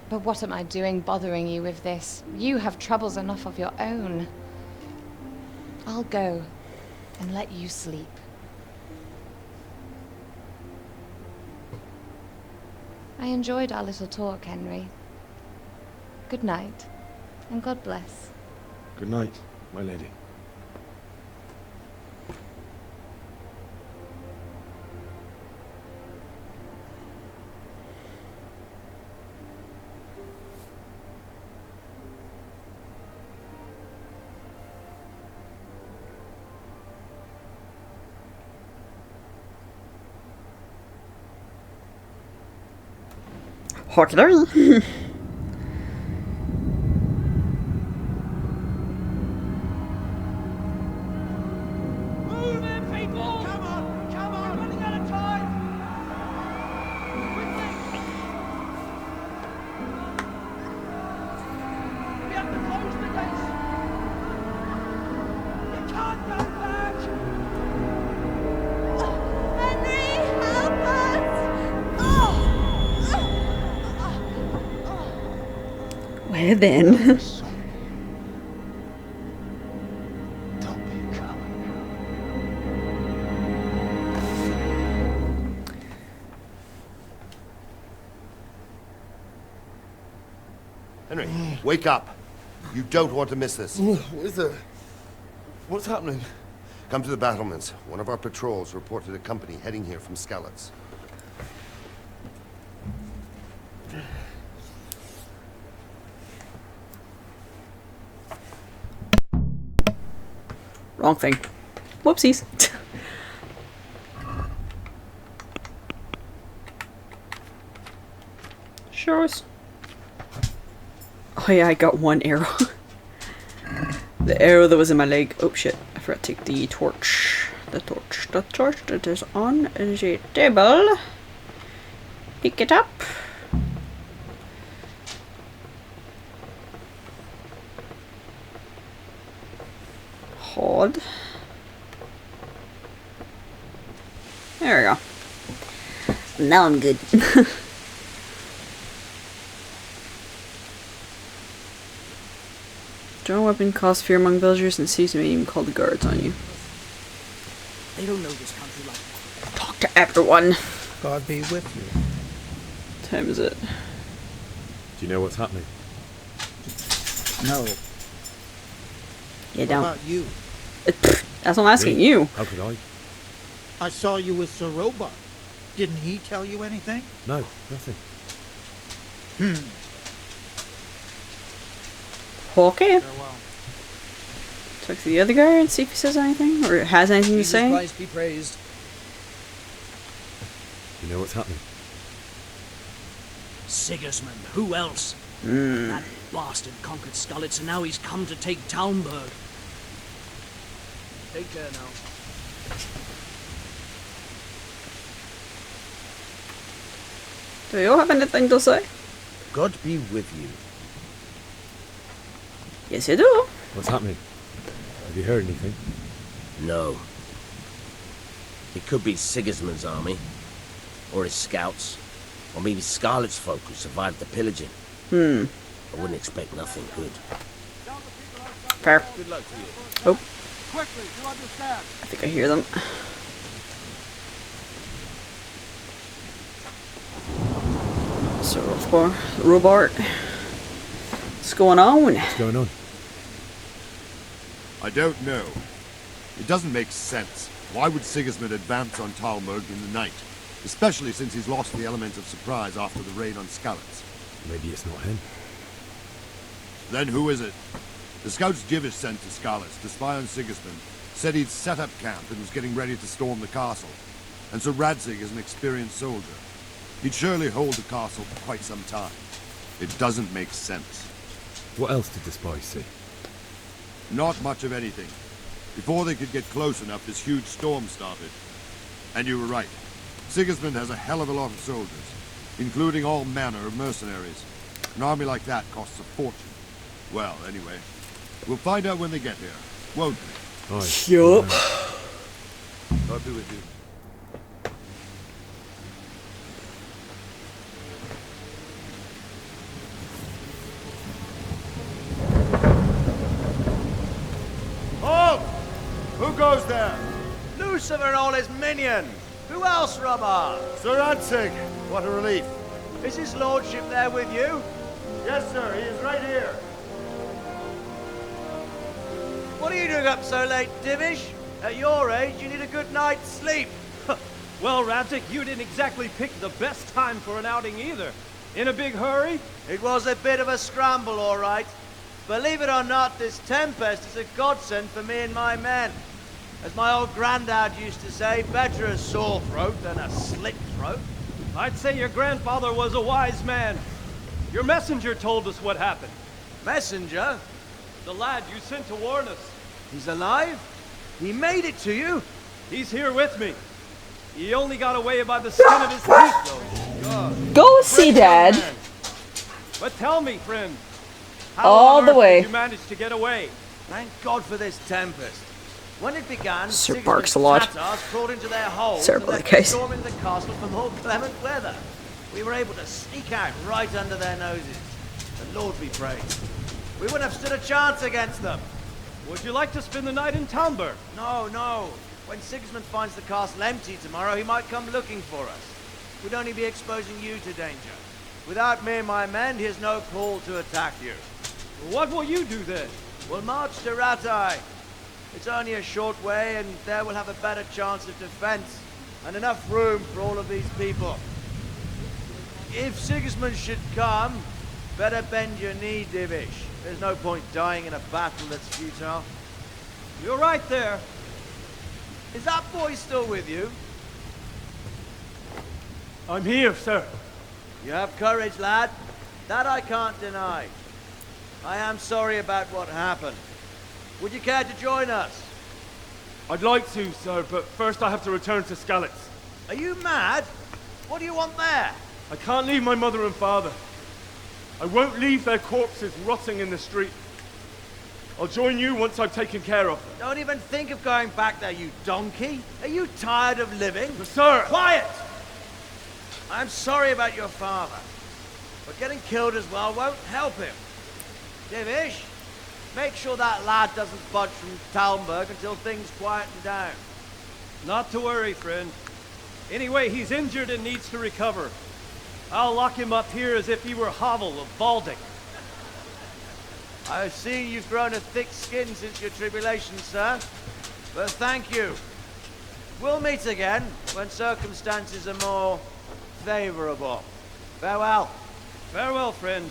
But what am I doing bothering you with this? You have troubles enough of your own. I'll go and let you sleep. I enjoyed our little talk, Henry. Good night, and God bless. Good night, my lady. Hockey. Where then? Henry, wake up. You don't want to miss this. What's happening? Come to the battlements. One of our patrols reported a company heading here from Skalitz. Wrong thing. Whoopsies. Shows. Oh yeah, I got one arrow. The arrow that was in my leg. Oh shit, I forgot to take the torch. The torch that is on the table. Pick it up. Hold. There we go. Now I'm good. Draw weapon causes fear among villagers and sees may even call the guards on you. They don't know this country like that. Talk to everyone. God be with you. What time is it? Do you know what's happening? No. You What don't. about you? That's what I'm asking you. How could I? I saw you with Sir Robot. Didn't he tell you anything? No, nothing. Okay. Talk to the other guy and see if he says anything or has anything to say. Christ be praised. You know what's happening? Sigismund, who else? That bastard conquered Skalitz and now he's come to take Talmberg. Take care now. Do you have anything to say? God be with you. Yes, you do. What's happening? Have you heard anything? No. It could be Sigismund's army, or his scouts, or maybe Scarlet's folk who survived the pillaging. I wouldn't expect nothing good. Fair. Good luck to you. Oh, Quickly, you understand? I think I hear them. So, for Robart, what's going on? What's going on? I don't know. It doesn't make sense. Why would Sigismund advance on Talmberg in the night? Especially since he's lost the element of surprise after the raid on Skalitz. Maybe it's not him. Then who is it? The scouts Jivish sent to Skalitz to spy on Sigismund said he'd set up camp and was getting ready to storm the castle. And so Radzig is an experienced soldier. He'd surely hold the castle for quite some time. It doesn't make sense. What else did the spies see? Not much of anything. Before they could get close enough, this huge storm started. And you were right. Sigismund has a hell of a lot of soldiers, including all manner of mercenaries. An army like that costs a fortune. Well, anyway, we'll find out when they get here, won't we? Yup. God be with you. Halt! Who goes there? Lucifer and all his minions. Who else, Robert? Sir Radzig. What a relief. Is his lordship there with you? Yes, sir. He is right here. What are you doing up so late, Divish? At your age, you need a good night's sleep. Well, Radzig, you didn't exactly pick the best time for an outing either. In a big hurry? It was a bit of a scramble, all right. Believe it or not, this tempest is a godsend for me and my men. As my old granddad used to say, better a sore throat than a slit throat. I'd say your grandfather was a wise man. Your messenger told us what happened. Messenger? The lad you sent to warn us. He's alive? He made it to you? He's here with me. He only got away by the skin of his teeth, though. Go see Dad. But tell me, friend, how All on the earth way. did you manage to get away? Thank God for this tempest. When it began, Sir barks a lot. Tatars crawled into their holes Sorry and about left that, guys. storming the castle for more clement weather. We were able to sneak out right under their noses. The Lord be praised. We wouldn't have stood a chance against them. Would you like to spend the night in Talmberg? No, no. When Sigismund finds the castle empty tomorrow, he might come looking for us. We'd only be exposing you to danger. Without me and my men, he has no call to attack you. What will you do then? We'll march to Ratai. It's only a short way, and there we'll have a better chance of defense, and enough room for all of these people. If Sigismund should come, better bend your knee, Divish. There's no point dying in a battle that's futile. You're right there. Is that boy still with you? I'm here, sir. You have courage, lad. That I can't deny. I am sorry about what happened. Would you care to join us? I'd like to, sir, but first I have to return to Skalitz. Are you mad? What do you want there? I can't leave my mother and father. I won't leave their corpses rotting in the street. I'll join you once I've taken care of them. Don't even think of going back there, you donkey. Are you tired of living? Sir! Quiet! I'm sorry about your father, but getting killed as well won't help him. Divish, make sure that lad doesn't budge from Talmberg until things quieten down. Not to worry, friend. Anyway, he's injured and needs to recover. I'll lock him up here as if he were Havel of Baldic. I've seen you've grown a thick skin since your tribulation, sir. But thank you. We'll meet again when circumstances are more favorable. Farewell. Farewell, friend,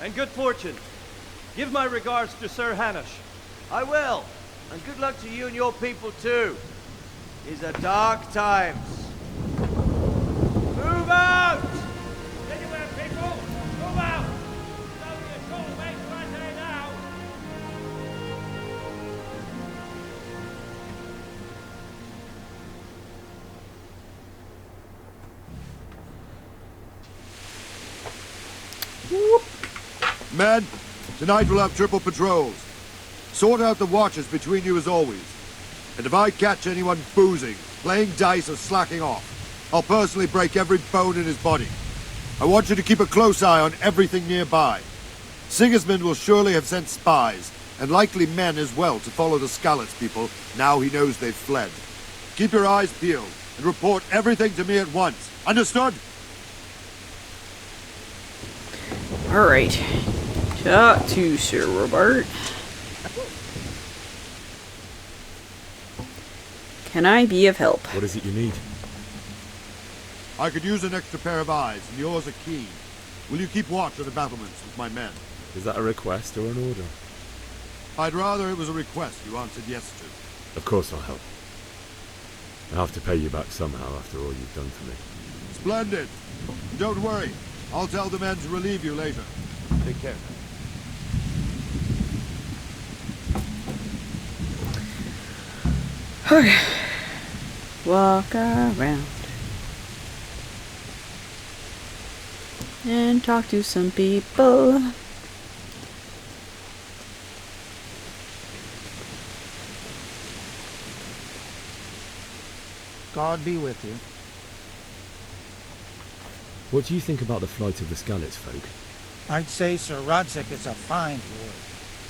and good fortune. Give my regards to Sir Hanush. I will, and good luck to you and your people too. These are dark times. Move out! Anywhere, people! Move out! It's only a short way to Rattay now! Men, tonight we'll have triple patrols. Sort out the watches between you as always. And if I catch anyone boozing, playing dice or slacking off, I'll personally break every bone in his body. I want you to keep a close eye on everything nearby. Sigismund will surely have sent spies, and likely men as well, to follow the Skalitz people now he knows they've fled. Keep your eyes peeled, and report everything to me at once. Understood? Alright. Talk to Sir Robert. Can I be of help? What is it you need? I could use an extra pair of eyes, and yours are keen. Will you keep watch of the battlements with my men? Is that a request or an order? I'd rather it was a request you answered yes to. Of course I'll help. I'll have to pay you back somehow after all you've done for me. Splendid. Don't worry. I'll tell the men to relieve you later. Take care. Okay. Walk around. And talk to some people. God be with you. What do you think about the flight of the Skalitz folk? I'd say Sir Radzig is a fine lord.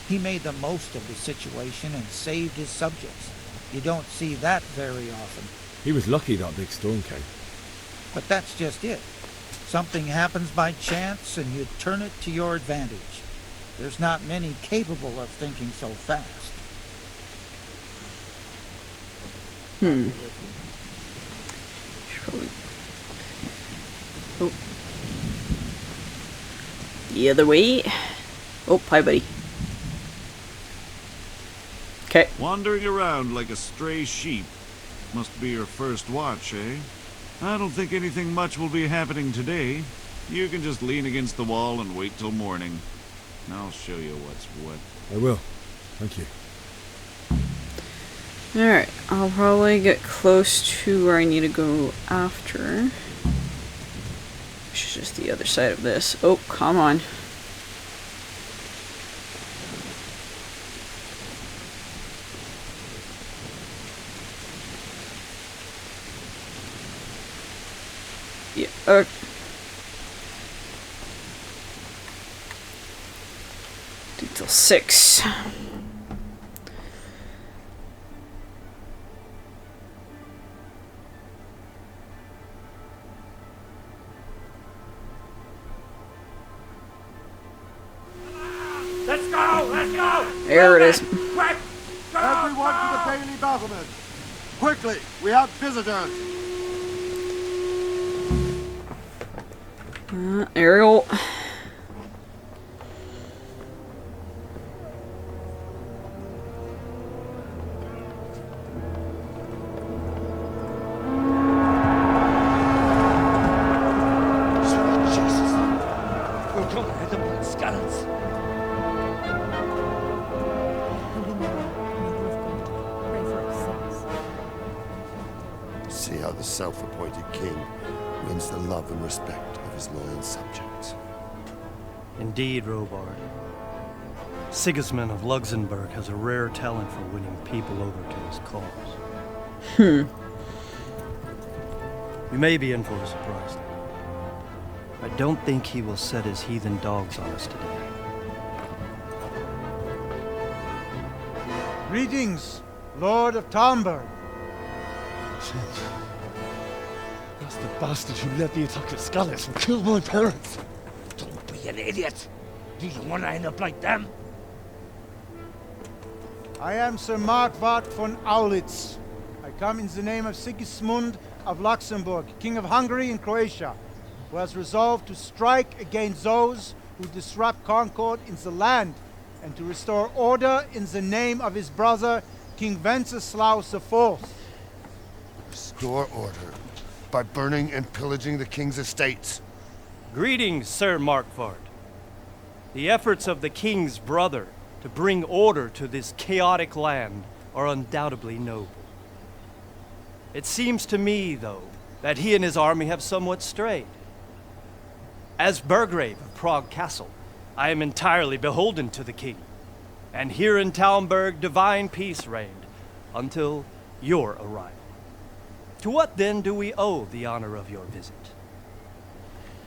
He made the most of the situation and saved his subjects. You don't see that very often. He was lucky that big storm came. But that's just it. Something happens by chance and you turn it to your advantage. There's not many capable of thinking so fast. Oh. The other way. Oh, hi, buddy. Okay. Wandering around like a stray sheep. Must be your first watch, eh? I don't think anything much will be happening today. You can just lean against the wall and wait till morning. I'll show you what's what. I will. Thank you. Alright, I'll probably get close to where I need to go after. Which is just the other side of this. Oh, come on. Yeah, till 6. Let's go! Let's go! There it is. Quick! Go! Everyone to the Bailey battlement! Quickly! We have visitors! Ariel. See how the self-appointed king wins the love and respect of his loyal subjects. Indeed, Robard. Sigismund of Luxembourg has a rare talent for winning people over to his cause. We may be in for a surprise. I don't think he will set his heathen dogs on us today. Greetings, Lord of Talmberg. That's the bastard who led the attack at Skalitz and killed my parents. Don't be an idiot. Do you want to end up like them? I am Sir MacLeod von Aulitz. I come in the name of Sigismund of Luxembourg, King of Hungary and Croatia, who has resolved to strike against those who disrupt concord in the land and to restore order in the name of his brother, King Wenceslaus IV. Restore order by burning and pillaging the king's estates. Greetings, Sir Markvard. The efforts of the king's brother to bring order to this chaotic land are undoubtedly noble. It seems to me, though, that he and his army have somewhat strayed. As Burgrave of Prague Castle, I am entirely beholden to the king, and here in Talmberg divine peace reigned until your arrival. To what then do we owe the honor of your visit?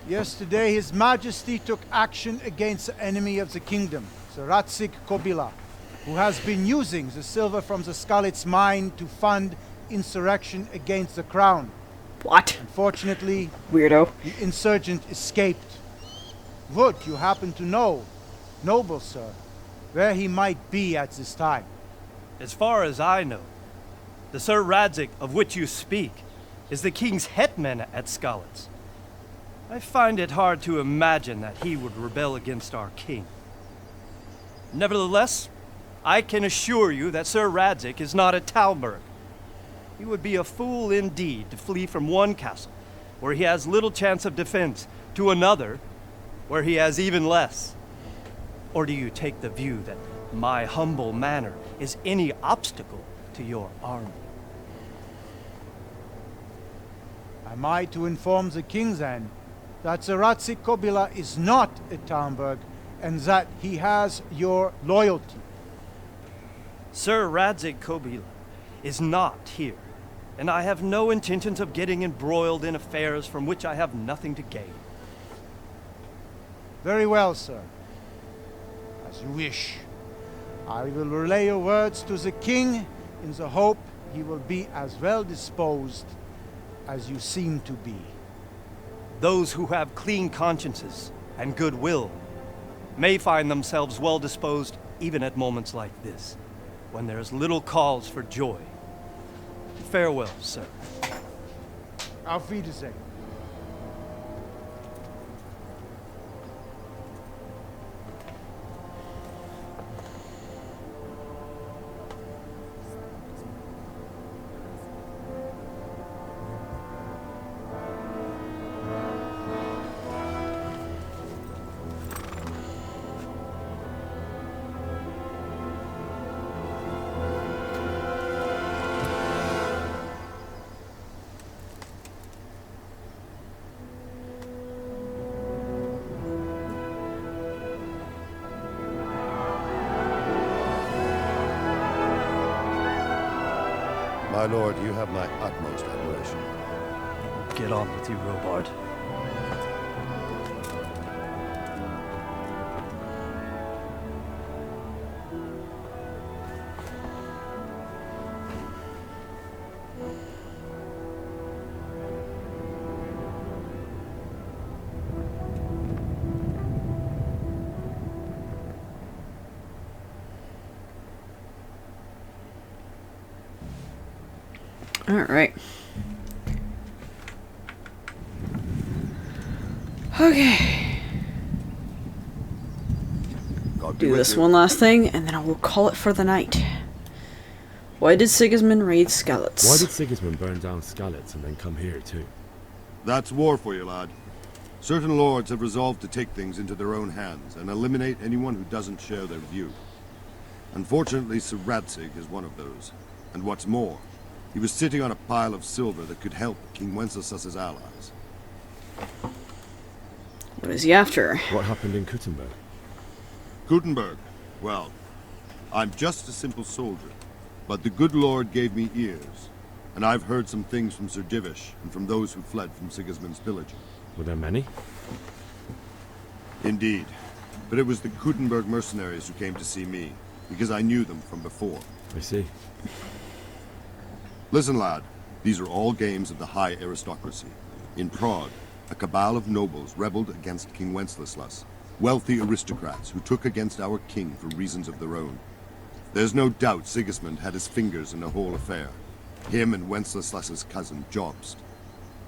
Yesterday, His Majesty took action against the enemy of the kingdom, the Radzig Kobyla, who has been using the silver from the Skalitz mine to fund insurrection against the crown. What? Unfortunately, weirdo, the insurgent escaped. Would you happen to know, noble sir, where he might be at this time? As far as I know, the Sir Radzig of which you speak is the king's hetman at Skalitz. I find it hard to imagine that he would rebel against our king. Nevertheless, I can assure you that Sir Radzig is not at Talmberg. He would be a fool indeed to flee from one castle, where he has little chance of defense, to another, where he has even less. Or do you take the view that my humble manner is any obstacle to your army? Am I to inform the king then that the Radzig Kobyla is not at Talmberg and that he has your loyalty? Sir Radzig Kobyla is not here, and I have no intentions of getting embroiled in affairs from which I have nothing to gain. Very well, sir. As you wish. I will relay your words to the king in the hope he will be as well disposed as you seem to be. Those who have clean consciences and goodwill may find themselves well disposed even at moments like this, when there is little cause for joy. Farewell, sir. Auf Wiedersehen. My lord, you have my utmost admiration. Get on with you, Robard. All right. Okay. Do this one last thing, and then I will call it for the night. Why did Sigismund raid Skalitz? Why did Sigismund burn down Skalitz and then come here too? That's war for you, lad. Certain lords have resolved to take things into their own hands and eliminate anyone who doesn't share their view. Unfortunately, Sir Radzig is one of those. And what's more, he was sitting on a pile of silver that could help King Wenceslas's allies. What is he after? What happened in Kuttenberg? Kuttenberg? Well, I'm just a simple soldier, but the good Lord gave me ears, and I've heard some things from Sir Divish and from those who fled from Sigismund's pillaging. Were there many? Indeed, but it was the Kuttenberg mercenaries who came to see me, because I knew them from before. I see. Listen, lad, these are all games of the high aristocracy. In Prague, a cabal of nobles rebelled against King Wenceslas, wealthy aristocrats who took against our king for reasons of their own. There's no doubt Sigismund had his fingers in the whole affair. Him and Wenceslas's cousin Jobst.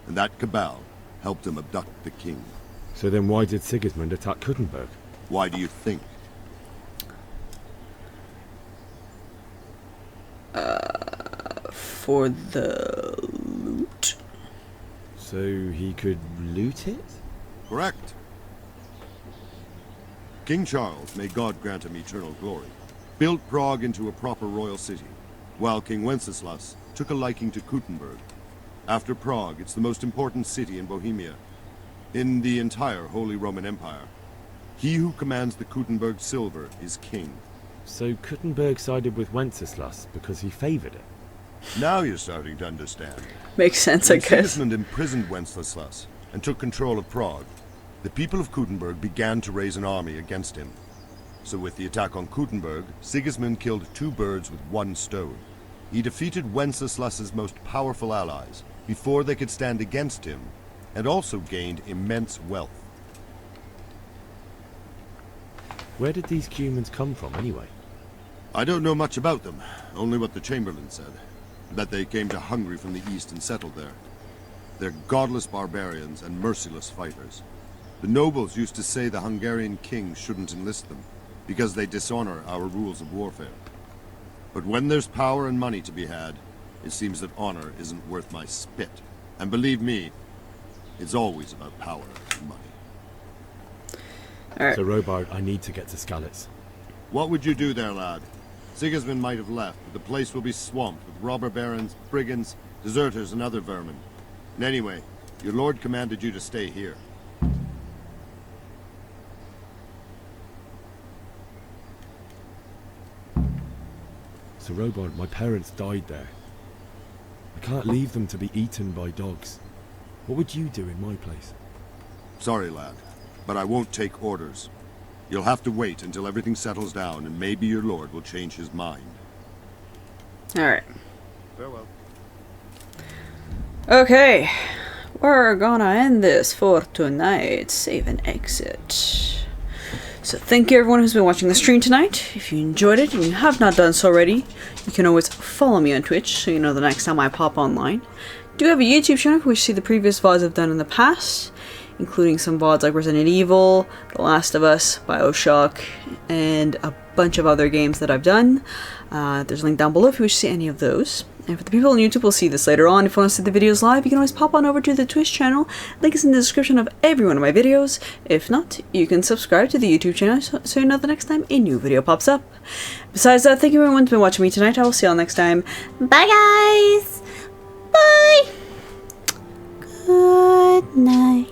And that cabal helped him abduct the king. So then why did Sigismund attack Kuttenberg? Why do you think? For the loot? So he could loot it? Correct. King Charles, may God grant him eternal glory, built Prague into a proper royal city, while King Wenceslas took a liking to Kuttenberg. After Prague, it's the most important city in Bohemia, in the entire Holy Roman Empire. He who commands the Kuttenberg silver is king. So Kuttenberg sided with Wenceslas because he favoured it? Now you're starting to understand. Makes sense, When I guess. Sigismund imprisoned Wenceslas and took control of Prague, the people of Kuttenberg began to raise an army against him. So with the attack on Kuttenberg, Sigismund killed 2 birds with 1 stone. He defeated Wenceslas's most powerful allies before they could stand against him, and also gained immense wealth. Where did these humans come from anyway? I don't know much about them, only what the Chamberlain said. That they came to Hungary from the east and settled there. They're godless barbarians and merciless fighters. The nobles used to say the Hungarian king shouldn't enlist them, because they dishonor our rules of warfare. But when there's power and money to be had, it seems that honor isn't worth my spit. And believe me, it's always about power and money. Alright. So Robard, I need to get to Skalitz. What would you do there, lad? Sigismund might have left, but the place will be swamped with robber barons, brigands, deserters, and other vermin. And anyway, your lord commanded you to stay here. So Robard, my parents died there. I can't leave them to be eaten by dogs. What would you do in my place? Sorry, lad, but I won't take orders. You'll have to wait until everything settles down, and maybe your lord will change his mind. Alright. Farewell. Okay. We're gonna end this for tonight. Save and exit. So thank you everyone who's been watching the stream tonight. If you enjoyed it and you have not done so already, you can always follow me on Twitch so you know the next time I pop online. I do have a YouTube channel which you see the previous VODs I've done in the past, including some VODs like Resident Evil, The Last of Us, BioShock, and a bunch of other games that I've done. There's a link down below if you wish to see any of those. And for the people on YouTube, we'll see this later on. If you want to see the videos live, you can always pop on over to the Twitch channel. Link is in the description of every one of my videos. If not, you can subscribe to the YouTube channel so you know the next time a new video pops up. Besides that, thank you everyone who's been watching me tonight. I will see you all next time. Bye guys! Bye! Good night.